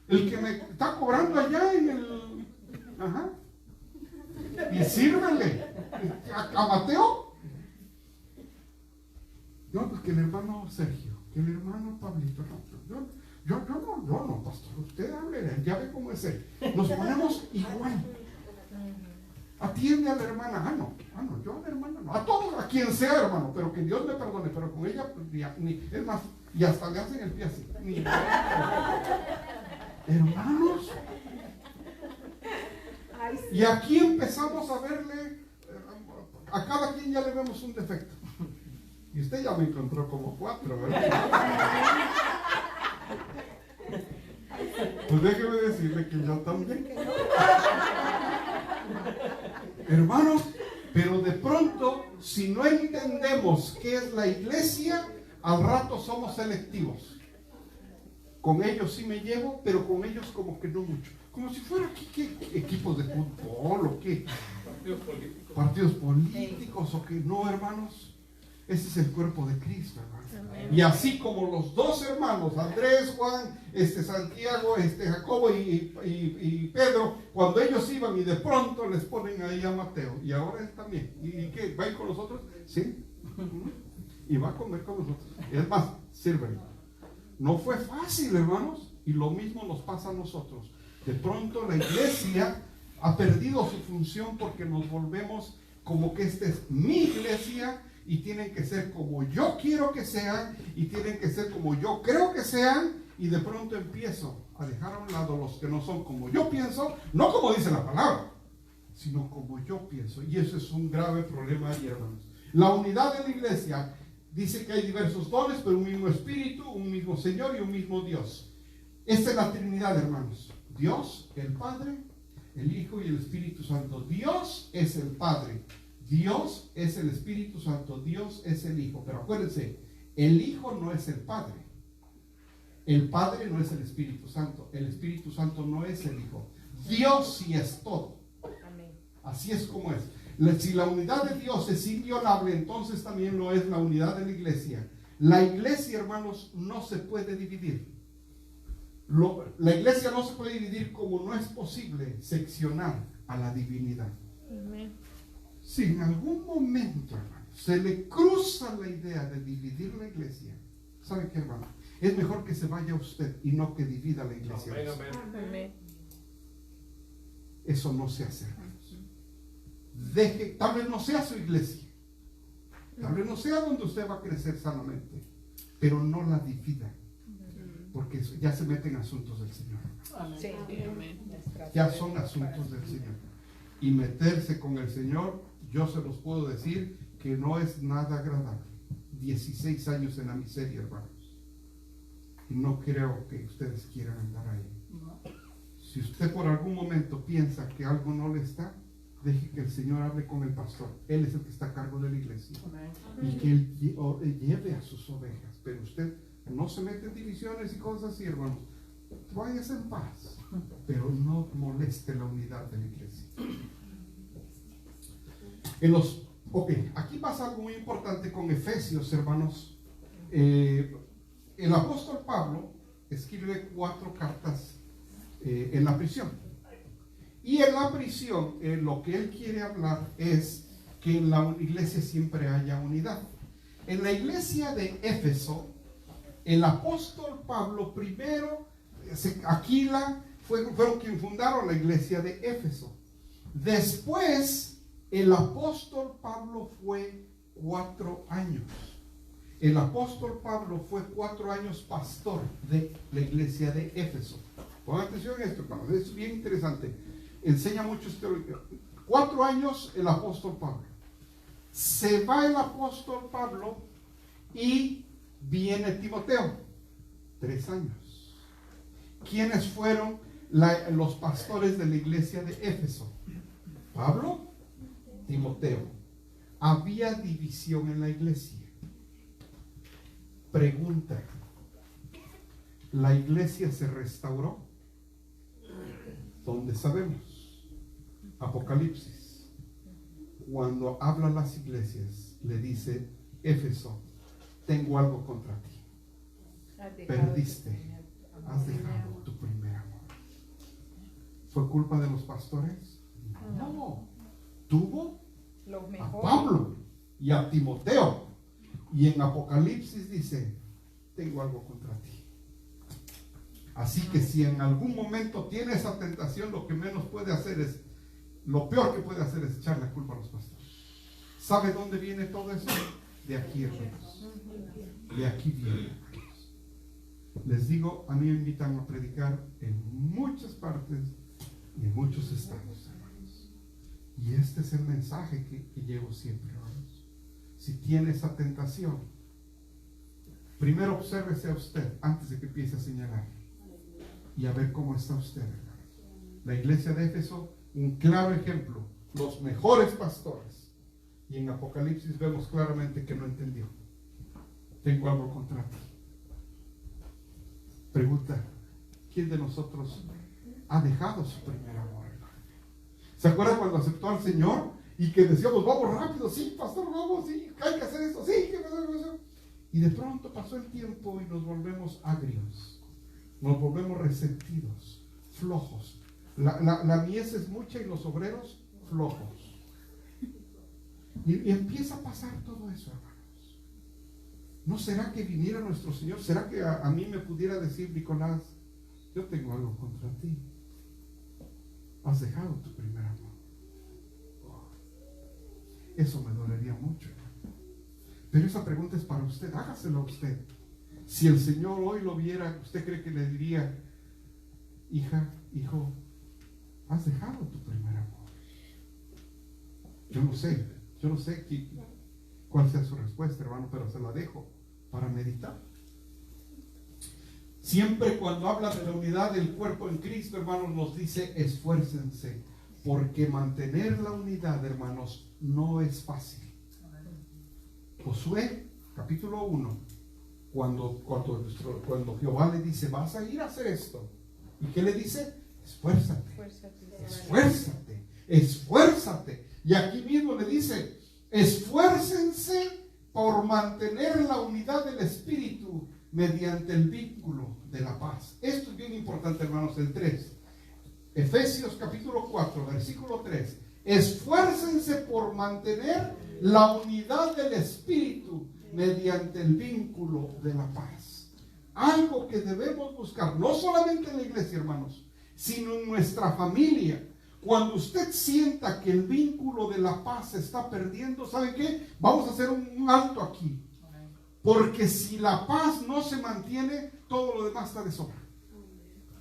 El que me está cobrando allá en el... Ajá. Y sírvele. ¿A Mateo? No, pues que el hermano Sergio, que el hermano Pablito, yo no, pastor, usted hable, ya ve cómo es él. Nos ponemos igual. Atiende a la hermana. No, yo a la hermana no. A todos, a quien sea, hermano, pero que Dios me perdone, pero con ella, es más, y hasta le hacen el pie así. Hermanos. Y aquí empezamos a verle, a cada quien ya le vemos un defecto. Y usted ya me encontró como 4, ¿verdad? Pues déjeme decirle que yo también. Hermanos, pero de pronto, si no entendemos qué es la iglesia, al rato somos selectivos. Con ellos sí me llevo, pero con ellos como que no mucho. Como si fuera aquí, ¿qué equipos de fútbol o qué? Partidos políticos o qué. No, hermanos. Ese es el cuerpo de Cristo, hermanos. Amén. Y así como los dos hermanos, Andrés, Juan, Santiago, Jacobo y Pedro, cuando ellos iban y de pronto les ponen ahí a Mateo, y ahora él también. ¿Y qué? ¿Va a ir con nosotros? Sí. Y va a comer con nosotros. Es más, sirven. No fue fácil, hermanos, y lo mismo nos pasa a nosotros. De pronto la iglesia ha perdido su función porque nos volvemos como que esta es mi iglesia y tienen que ser como yo quiero que sean y tienen que ser como yo creo que sean, y de pronto empiezo a dejar a un lado los que no son como yo pienso, no como dice la palabra, sino como yo pienso, y eso es un grave problema, hermanos. La unidad de la iglesia dice que hay diversos dones, pero un mismo Espíritu, un mismo Señor y un mismo Dios. Esta es la Trinidad, hermanos. Dios, el Padre, el Hijo y el Espíritu Santo. Dios es el Padre, Dios es el Espíritu Santo, Dios es el Hijo. Pero acuérdense, el Hijo no es el Padre, el Padre no es el Espíritu Santo, el Espíritu Santo no es el Hijo. Dios sí es todo. Amén. Así es como es. Si la unidad de Dios es inviolable, entonces también lo es la unidad de la iglesia. La iglesia, hermanos, no se puede dividir. La iglesia no se puede dividir como no es posible seccionar a la divinidad. Amén. Si en algún momento, hermano, se le cruza la idea de dividir la iglesia, ¿sabe qué, hermano? Es mejor que se vaya usted y no que divida la iglesia. Amén. Eso no se hace, hermanos. Tal vez no sea su iglesia, tal vez no sea donde usted va a crecer sanamente, pero no la divida, porque ya se mete en asuntos del Señor. Sí. Amén. Ya son asuntos del Señor. Y meterse con el Señor, yo se los puedo decir que no es nada agradable. 16 años en la miseria, hermanos. Y no creo que ustedes quieran andar ahí. Si usted por algún momento piensa que algo no le está, deje que el Señor hable con el pastor. Él es el que está a cargo de la iglesia. Y que Él lleve a sus ovejas. Pero usted no se mete en divisiones y cosas así, hermanos. Váyase en paz, pero no moleste la unidad de la iglesia. Aquí pasa algo muy importante con Efesios, hermanos. El apóstol Pablo escribe 4 cartas en la prisión. Y en la prisión, lo que él quiere hablar es que en la iglesia siempre haya unidad. En la iglesia de Éfeso, el apóstol Pablo primero, Aquila, fueron quienes fundaron la iglesia de Éfeso. Después, el apóstol Pablo fue 4 años. El apóstol Pablo fue 4 años pastor de la iglesia de Éfeso. Pongan atención a esto, hermanos, es bien interesante. Enseña mucho este 4 años el apóstol Pablo. Se va el apóstol Pablo y viene Timoteo. 3 años. ¿Quiénes fueron los pastores de la iglesia de Éfeso? Pablo, Timoteo. Había división en la iglesia. Pregunta: ¿la iglesia se restauró? ¿Dónde sabemos? Apocalipsis. Cuando habla a las iglesias, le dice: Éfeso, tengo algo contra ti. Perdiste, has dejado tu primer amor. ¿Fue culpa de los pastores? No. Tuvo a Pablo y a Timoteo. Y en Apocalipsis dice: tengo algo contra ti. Así que si en algún momento tiene esa tentación, lo que menos puede hacer es, lo peor que puede hacer es echar la culpa a los pastores. ¿Sabe dónde viene todo eso? De aquí, hermanos. De aquí viene. Les digo, a mí me invitan a predicar en muchas partes y en muchos estados, hermanos. Y este es el mensaje que llevo siempre, hermanos. Si tiene esa tentación, primero obsérvese a usted antes de que empiece a señalar. Y a ver cómo está usted, hermanos. La iglesia de Éfeso, un claro ejemplo, los mejores pastores. Y en Apocalipsis vemos claramente que no entendió. Tengo algo contra ti. Pregunta, ¿quién de nosotros ha dejado su primer amor, hermano? ¿Se acuerdan cuando aceptó al Señor y que decíamos, vamos rápido, sí, pastor, vamos, sí, hay que hacer esto, sí, que hacer? Y de pronto pasó el tiempo y nos volvemos agrios, nos volvemos resentidos, flojos. La mies es mucha y los obreros flojos. Y empieza a pasar todo eso, hermanos. ¿No será que viniera nuestro Señor? ¿Será que a mí me pudiera decir, Nicolás, yo tengo algo contra ti? Has dejado tu primer amor. Eso me dolería mucho, hermano. Pero esa pregunta es para usted, hágasela a usted. Si el Señor hoy lo viera, ¿usted cree que le diría, hija, hijo, has dejado tu primer amor? Yo no sé cuál sea su respuesta, hermano, pero se la dejo para meditar. Siempre cuando habla de la unidad del cuerpo en Cristo, hermanos, nos dice esfuércense, porque mantener la unidad, hermanos, no es fácil. Josué, capítulo 1, cuando Jehová le dice, vas a ir a hacer esto, ¿y qué le dice? Esfuérzate. Y aquí mismo le dice, esfuércense por mantener la unidad del Espíritu mediante el vínculo de la paz. Esto es bien importante, hermanos, el 3. Efesios capítulo 4, versículo 3. Esfuércense por mantener la unidad del Espíritu mediante el vínculo de la paz. Algo que debemos buscar, no solamente en la iglesia, hermanos, sino en nuestra familia. Cuando usted sienta que el vínculo de la paz se está perdiendo, ¿sabe qué? Vamos a hacer un alto aquí. Porque si la paz no se mantiene, todo lo demás está de sobra.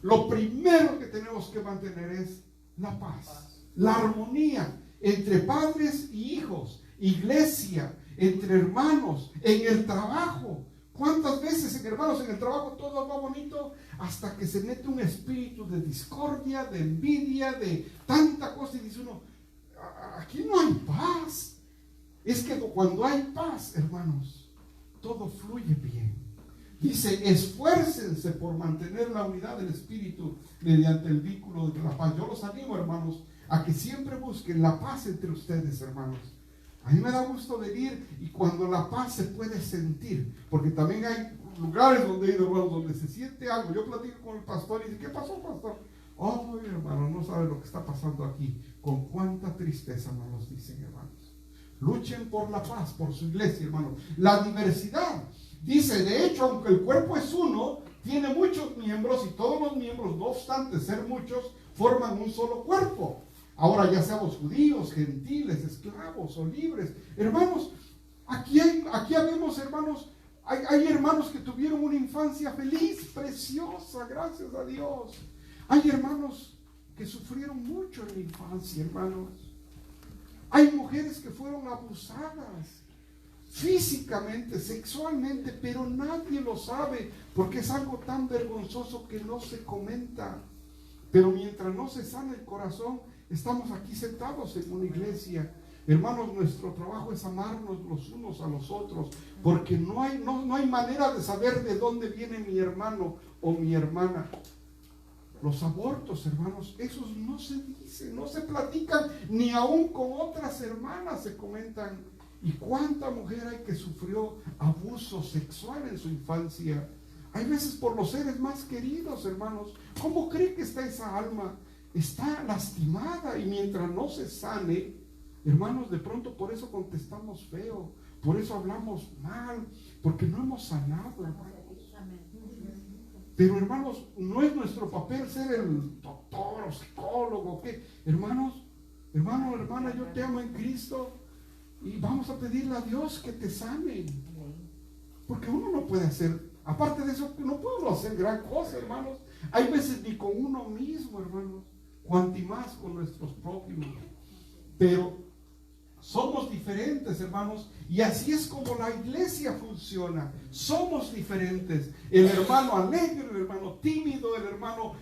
Lo primero que tenemos que mantener es la paz, la armonía entre padres y hijos, iglesia, entre hermanos, en el trabajo. ¿Cuántas veces, hermanos, en el trabajo todo va bonito hasta que se mete un espíritu de discordia, de envidia, de tanta cosa y dice uno, aquí no hay paz? Es que cuando hay paz, hermanos, todo fluye bien. Dice, esfuércense por mantener la unidad del Espíritu mediante el vínculo de la paz. Yo los animo, hermanos, a que siempre busquen la paz entre ustedes, hermanos. A mí me da gusto venir y cuando la paz se puede sentir, porque también hay lugares donde he ido, hermanos, donde se siente algo. Yo platico con el pastor y dice, ¿qué pasó, pastor? Oh, hermano, no sabe lo que está pasando aquí. Con cuánta tristeza nos los dicen, hermanos. Luchen por la paz, por su iglesia, hermanos. La diversidad. Dice, de hecho, aunque el cuerpo es uno, tiene muchos miembros y todos los miembros, no obstante ser muchos, forman un solo cuerpo. Ahora ya seamos judíos, gentiles, esclavos o libres. Hermanos, aquí habemos, hermanos, hay hermanos que tuvieron una infancia feliz, preciosa, gracias a Dios. Hay hermanos que sufrieron mucho en la infancia, hermanos. Hay mujeres que fueron abusadas físicamente, sexualmente, pero nadie lo sabe porque es algo tan vergonzoso que no se comenta. Pero mientras no se sana el corazón, estamos aquí sentados en una iglesia. Hermanos, nuestro trabajo es amarnos los unos a los otros, porque no hay manera de saber de dónde viene mi hermano o mi hermana. Los abortos, hermanos, esos no se dicen, no se platican, ni aún con otras hermanas se comentan. ¿Y cuánta mujer hay que sufrió abuso sexual en su infancia? Hay veces por los seres más queridos, hermanos. ¿Cómo cree que está esa alma? Está lastimada y mientras no se sane, hermanos, de pronto por eso contestamos feo, por eso hablamos mal, porque no hemos sanado, hermanos. Pero, hermanos, no es nuestro papel ser el doctor o psicólogo, ¿qué? Hermanos, hermano, hermana, yo te amo en Cristo y vamos a pedirle a Dios que te sane. Porque uno no puede hacer, aparte de eso, no puedo hacer gran cosa, hermanos. Hay veces ni con uno mismo, hermanos, cuanti más con nuestros prójimos. Pero somos diferentes, hermanos, y así es como la iglesia funciona. Somos diferentes. El hermano alegre, el hermano tímido, el hermano,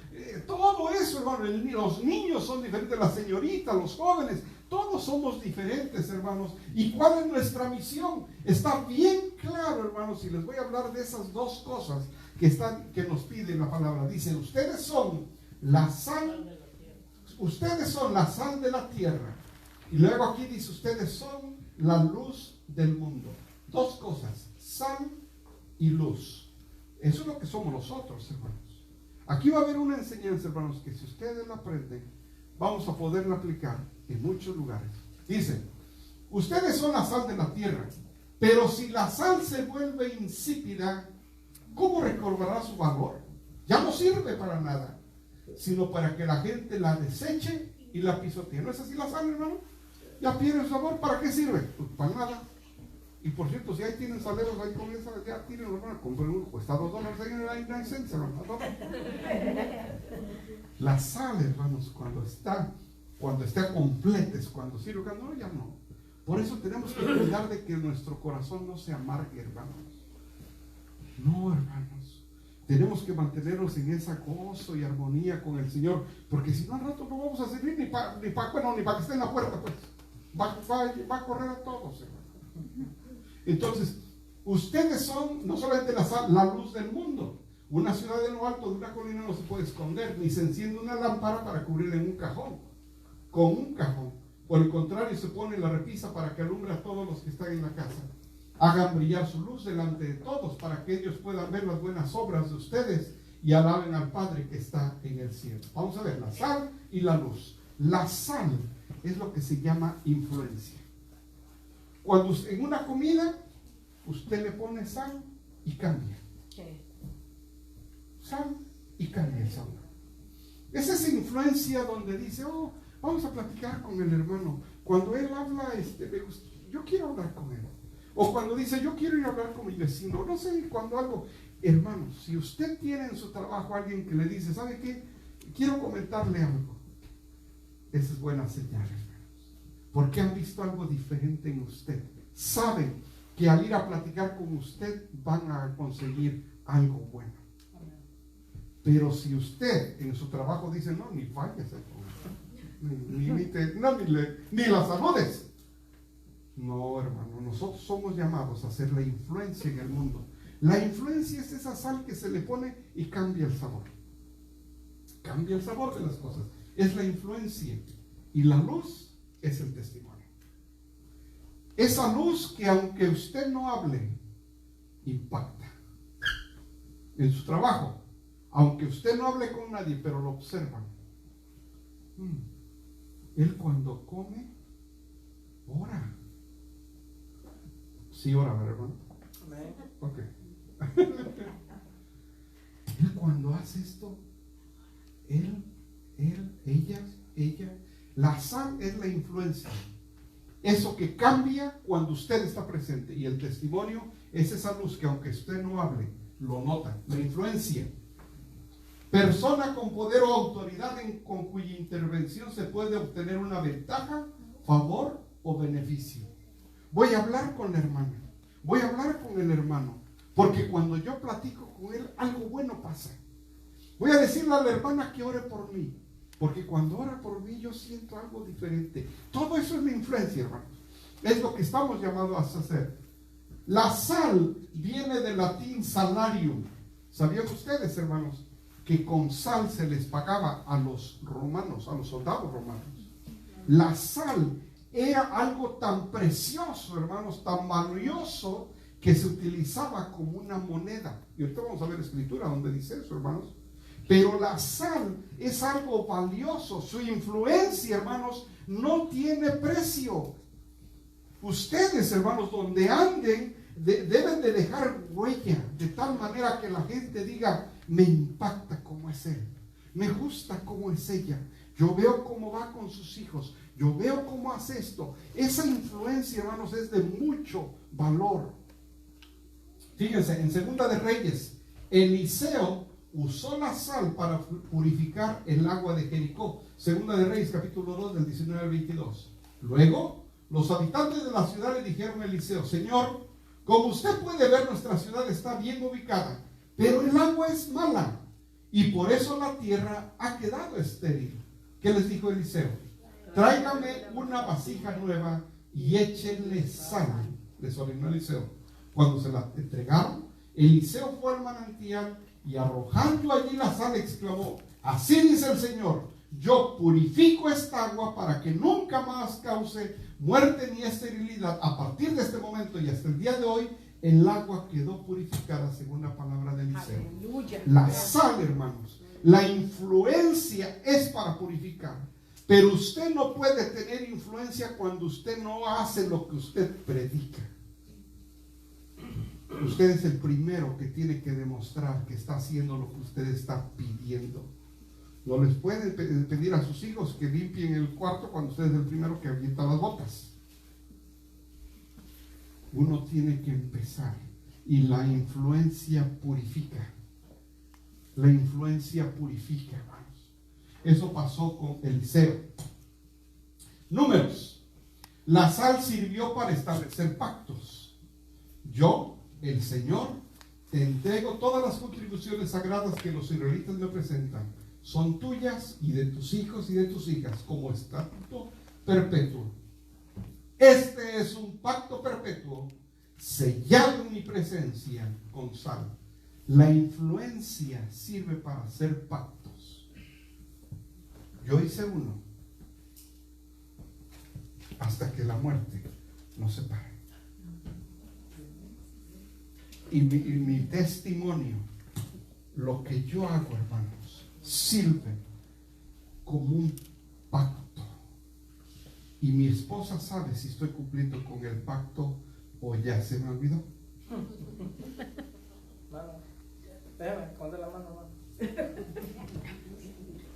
todo eso, hermano. Los niños son diferentes, las señoritas, los jóvenes, Todos somos diferentes, hermanos. ¿Y cuál es nuestra misión? Está bien claro, hermanos, y les voy a hablar de esas dos cosas que nos pide la palabra. Dice, ustedes son la sal de la tierra. Y luego aquí dice, ustedes son la luz del mundo. Dos cosas, sal y luz. Eso es lo que somos nosotros, hermanos. Aquí va a haber una enseñanza, hermanos, que si ustedes la aprenden, vamos a poderla aplicar en muchos lugares. Dice, ustedes son la sal de la tierra, pero si la sal se vuelve insípida, ¿cómo recobrará su valor? Ya no sirve para nada, sino para que la gente la deseche y la pisotee. ¿No es así la sal, hermano? Ya pierde su sabor. ¿Para qué sirve? Pues para nada. Y por cierto, si ahí tienen saleros, ahí comienzan, ya tienen, hermano, compren uno, cuesta $2 ahí en la licencia, hermano. La sal, hermanos, cuando está completa, es cuando sirve, cuando no, ya no. Por eso tenemos que cuidar de que nuestro corazón no se amargue, hermanos. No, hermanos. Tenemos que mantenernos en esa gozo y armonía con el Señor, porque si no al rato no vamos a servir ni para que esté en la puerta, pues. Va a correr a todos, hermanos. Entonces, ustedes son no solamente la luz del mundo. Una ciudad en lo alto de una colina no se puede esconder, ni se enciende una lámpara para cubrirla en un cajón, con un cajón. Por el contrario, se pone la repisa para que alumbre a todos los que están en la casa. Hagan brillar su luz delante de todos, para que ellos puedan ver las buenas obras de ustedes y alaben al Padre que está en el cielo. Vamos a ver, la sal y la luz. La sal es lo que se llama influencia. Cuando en una comida usted le pone sal y cambia. Sal y cambia el sabor. Es esa influencia donde dice, oh, vamos a platicar con el hermano. Cuando él habla, yo quiero hablar con él. O cuando dice, yo quiero ir a hablar con mi vecino. No sé, cuando algo. Hermanos, si usted tiene en su trabajo a alguien que le dice, ¿sabe qué? Quiero comentarle algo. Esa es buena señal, hermanos. Porque han visto algo diferente en usted. Saben que al ir a platicar con usted van a conseguir algo bueno. Pero si usted en su trabajo dice, no, ni falles, ni la saludes. No, hermano, nosotros somos llamados a hacer la influencia en el mundo. La influencia es esa sal que se le pone y cambia el sabor. Cambia el sabor de las cosas. Es la influencia. Y la luz es el testimonio. Esa luz que aunque usted no hable, impacta. En su trabajo, aunque usted no hable con nadie, pero lo observan. Él cuando come, ora. Sí, ora, ¿verdad, hermano? Amén. Ok. Él cuando hace esto, ella, la sal es la influencia. Eso que cambia cuando usted está presente. Y el testimonio es esa luz que aunque usted no hable, lo nota. La influencia. Persona con poder o autoridad con cuya intervención se puede obtener una ventaja, favor o beneficio. Voy a hablar con la hermana. Voy a hablar con el hermano. Porque cuando yo platico con él, algo bueno pasa. Voy a decirle a la hermana que ore por mí. Porque cuando ora por mí, yo siento algo diferente. Todo eso es la influencia, hermanos. Es lo que estamos llamados a hacer. La sal viene del latín salarium. ¿Sabían ustedes, hermanos, que con sal se les pagaba a los romanos, a los soldados romanos? La sal era algo tan precioso, hermanos, tan valioso, que se utilizaba como una moneda. Y ahorita vamos a ver escritura donde dice eso, hermanos. Pero la sal es algo valioso. Su influencia, hermanos, no tiene precio. Ustedes, hermanos, donde anden, deben de dejar huella, de tal manera que la gente diga, me impacta cómo es él, me gusta cómo es ella, yo veo cómo va con sus hijos, yo veo cómo hace esto. Esa influencia, hermanos, es de mucho valor. Fíjense, en Segunda de Reyes, Eliseo usó la sal para purificar el agua de Jericó. Segunda de Reyes, capítulo 2, del 19 al 22. Luego, los habitantes de la ciudad le dijeron a Eliseo, Señor, como usted puede ver, nuestra ciudad está bien ubicada, pero el agua es mala, y por eso la tierra ha quedado estéril. ¿Qué les dijo Eliseo? tráigame una vasija nueva y échenle sal. Les ordenó Eliseo. Cuando se la entregaron, Eliseo fue al manantial y arrojando allí la sal exclamó: así dice el Señor, yo purifico esta agua para que nunca más cause muerte ni esterilidad. A partir de este momento y hasta el día de hoy, el agua quedó purificada según la palabra de Eliseo. Aleluya. La sal, hermanos, la influencia es para purificar. Pero usted no puede tener influencia cuando usted no hace lo que usted predica. Usted es el primero que tiene que demostrar que está haciendo lo que usted está pidiendo. No les puede pedir a sus hijos que limpien el cuarto cuando usted es el primero que avienta las botas. Uno tiene que empezar, y la influencia purifica. La influencia purifica, hermanos. Eso pasó con Eliseo. Números. La sal sirvió para establecer pactos. Yo, el Señor, te entrego todas las contribuciones sagradas que los israelitas me presentan. Son tuyas y de tus hijos y de tus hijas como estatuto perpetuo. Este es un pacto perpetuo sellado en mi presencia con sal. La influencia sirve para hacer pactos. Yo hice uno hasta que la muerte nos separe. Y mi testimonio, lo que yo hago, hermanos, sirve como un pacto. Y mi esposa sabe si estoy cumpliendo con el pacto o ya se me olvidó.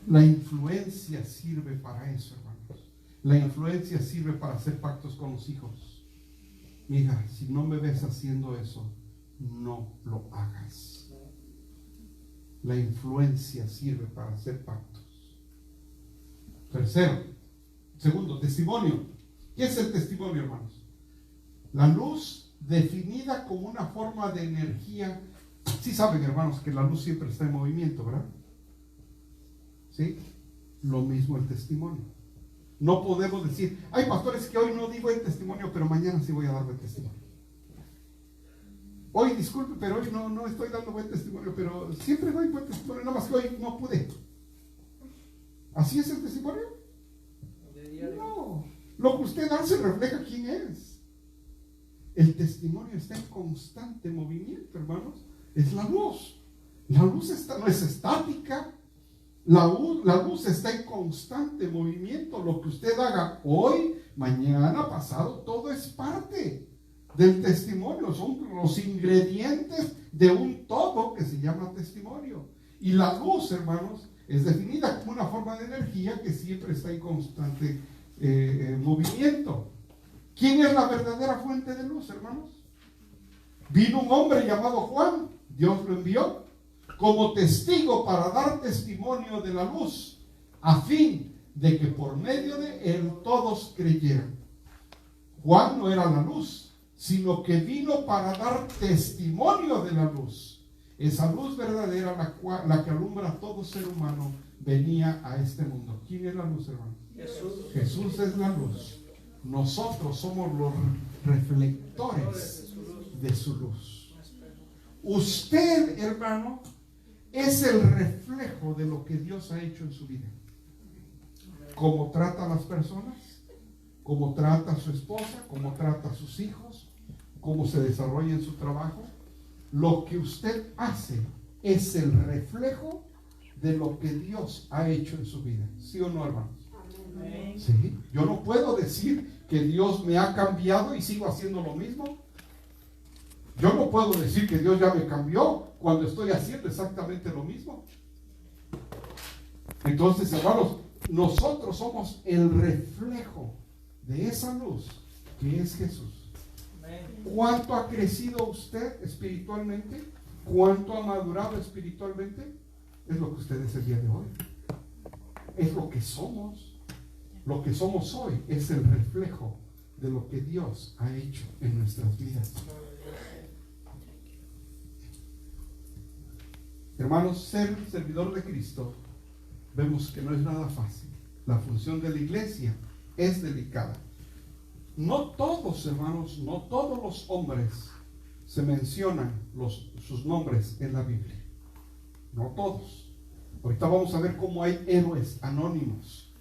La influencia sirve para eso, hermanos. La influencia sirve para hacer pactos con los hijos. Mija, si no me ves haciendo eso, no lo hagas. La influencia sirve para hacer pactos. Segundo, testimonio. ¿Qué es el testimonio, hermanos? La luz definida como una forma de energía. Sí saben, hermanos, que la luz siempre está en movimiento, ¿verdad? ¿Sí? Lo mismo el testimonio. No podemos decir, hay pastores que hoy no di buen testimonio, pero mañana sí voy a dar buen testimonio. Hoy, disculpe, pero hoy no estoy dando buen testimonio, pero siempre doy buen testimonio, nada más que hoy no pude. ¿Así es el testimonio? No. Lo que usted hace refleja quién es. El testimonio está en constante movimiento, hermanos. Es la luz. La luz no es estática. La luz está en constante movimiento. Lo que usted haga hoy, mañana, pasado, todo es parte del testimonio. Son los ingredientes de un todo que se llama testimonio. Y la luz, hermanos, es definida como una forma de energía que siempre está en constante movimiento. ¿Quién es la verdadera fuente de luz, hermanos? Vino un hombre llamado Juan. Dios lo envió como testigo para dar testimonio de la luz, a fin de que por medio de él todos creyeran. Juan no era la luz, sino que vino para dar testimonio de la luz. Esa luz verdadera, la que alumbra a todo ser humano, venía a este mundo. ¿Quién es la luz, hermano? Jesús. Jesús es la luz. Nosotros somos los reflectores de su luz. Usted, hermano, es el reflejo de lo que Dios ha hecho en su vida. Cómo trata a las personas, cómo trata a su esposa, cómo trata a sus hijos, cómo se desarrolla en su trabajo. Lo que usted hace es el reflejo de lo que Dios ha hecho en su vida. ¿Sí o no, hermanos? Amén. ¿Sí? Yo no puedo decir que Dios me ha cambiado y sigo haciendo lo mismo. Yo no puedo decir que Dios ya me cambió cuando estoy haciendo exactamente lo mismo. Entonces, hermanos, nosotros somos el reflejo de esa luz que es Jesús. ¿Cuánto ha crecido usted espiritualmente? ¿Cuánto ha madurado espiritualmente? Es lo que usted es el día de hoy. Es lo que somos. Lo que somos hoy es el reflejo de lo que Dios ha hecho en nuestras vidas. Hermanos, ser servidor de Cristo, vemos que no es nada fácil. La función de la iglesia es delicada. No todos, hermanos, no todos los hombres se mencionan sus nombres en la Biblia. No todos. Ahorita vamos a ver cómo hay héroes anónimos.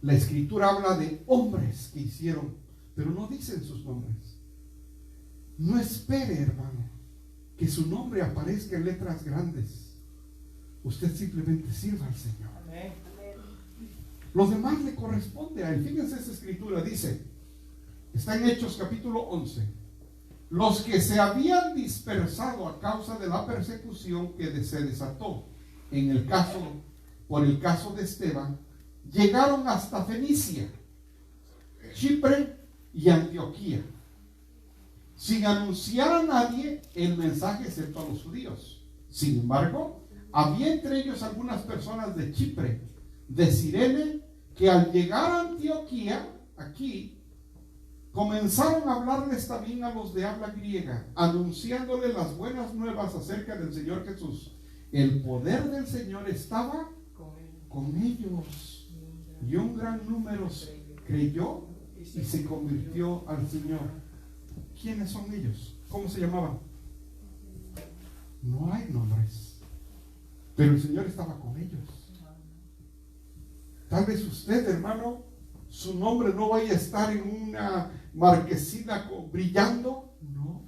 La Escritura habla de hombres que hicieron, pero no dicen sus nombres. No espere, hermano, que su nombre aparezca en letras grandes. Usted simplemente sirva al Señor. Amén. Los demás le corresponde a Él. Fíjense esa Escritura, dice, está en Hechos capítulo 11. Los que se habían dispersado a causa de la persecución que se desató por el caso de Esteban, llegaron hasta Fenicia, Chipre y Antioquía, sin anunciar a nadie el mensaje excepto a los judíos. Sin embargo, había entre ellos algunas personas de Chipre, de Cirene, que al llegar a Antioquía, aquí, comenzaron a hablarles también a los de habla griega, anunciándoles las buenas nuevas acerca del Señor Jesús. El poder del Señor estaba con ellos, y un gran número creyó y se convirtió al Señor. ¿Quiénes son ellos? ¿Cómo se llamaban? No hay nombres, pero el Señor estaba con ellos. Tal vez usted, hermano, su nombre no vaya a estar en una marquesina brillando, no.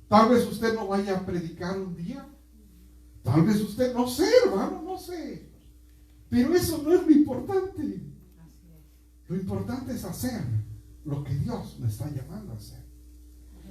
Tal vez usted no vaya a predicar un día. Tal vez usted, no sé, hermano, no sé. Pero eso no es lo importante. Lo importante es hacer lo que Dios me está llamando a hacer.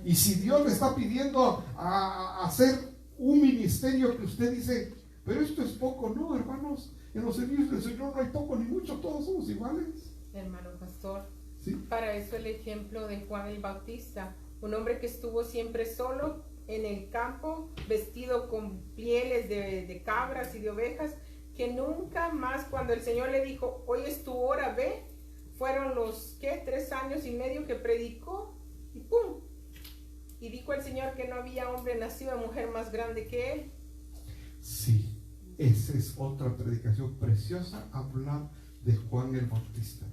Y si Dios le está pidiendo a hacer un ministerio que usted dice, pero esto es poco, no, hermanos, en los servicios del Señor no hay poco ni mucho, todos somos iguales. Hermano pastor, ¿Sí? para eso el ejemplo de Juan el Bautista, un hombre que estuvo siempre solo en el campo, vestido con pieles de cabras y de ovejas, que nunca más, cuando el Señor le dijo, hoy es tu hora, ve, fueron los, 3 años y medio que predicó, y ¡pum! Y dijo el Señor que no había hombre nacido de mujer más grande que él. Sí, esa es otra predicación preciosa, hablar de Juan el Bautista.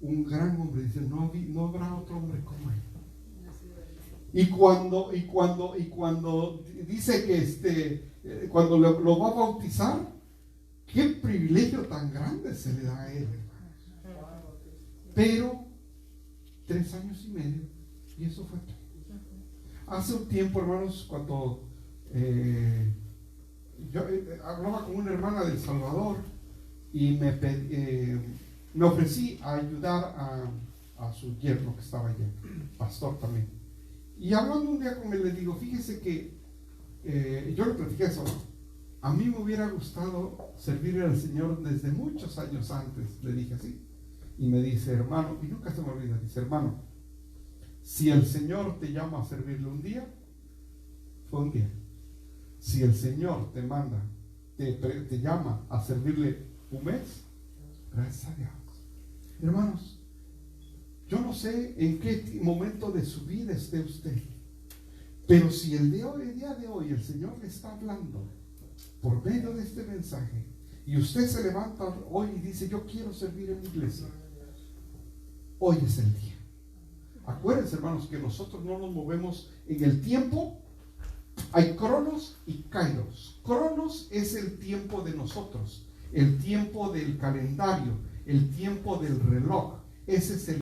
Un gran hombre, dice, no habrá otro hombre como él. Y cuando dice que cuando lo va a bautizar, qué privilegio tan grande se le da a él, hermano. Pero 3 años y medio, y eso fue todo. Hace un tiempo, hermanos, cuando yo hablaba con una hermana del Salvador y me ofrecí a ayudar a su yerno que estaba allá, pastor también. Y hablando un día con él, le digo, fíjese que yo le platiqué eso, ¿no? A mí me hubiera gustado servir al Señor desde muchos años antes, le dije así. Y me dice, hermano, y nunca se me olvida, dice, hermano, si el Señor te llama a servirle un día, fue un día. Si el Señor te manda, te llama a servirle un mes, gracias a Dios. Hermanos, yo no sé en qué momento de su vida esté usted, pero si el día de hoy el Señor le está hablando por medio de este mensaje y usted se levanta hoy y dice, yo quiero servir en la iglesia, hoy es el día. Acuérdense, hermanos, que nosotros no nos movemos en el tiempo. Hay cronos y kairos. Cronos es el tiempo de nosotros, el tiempo del calendario, el tiempo del reloj. Ese es el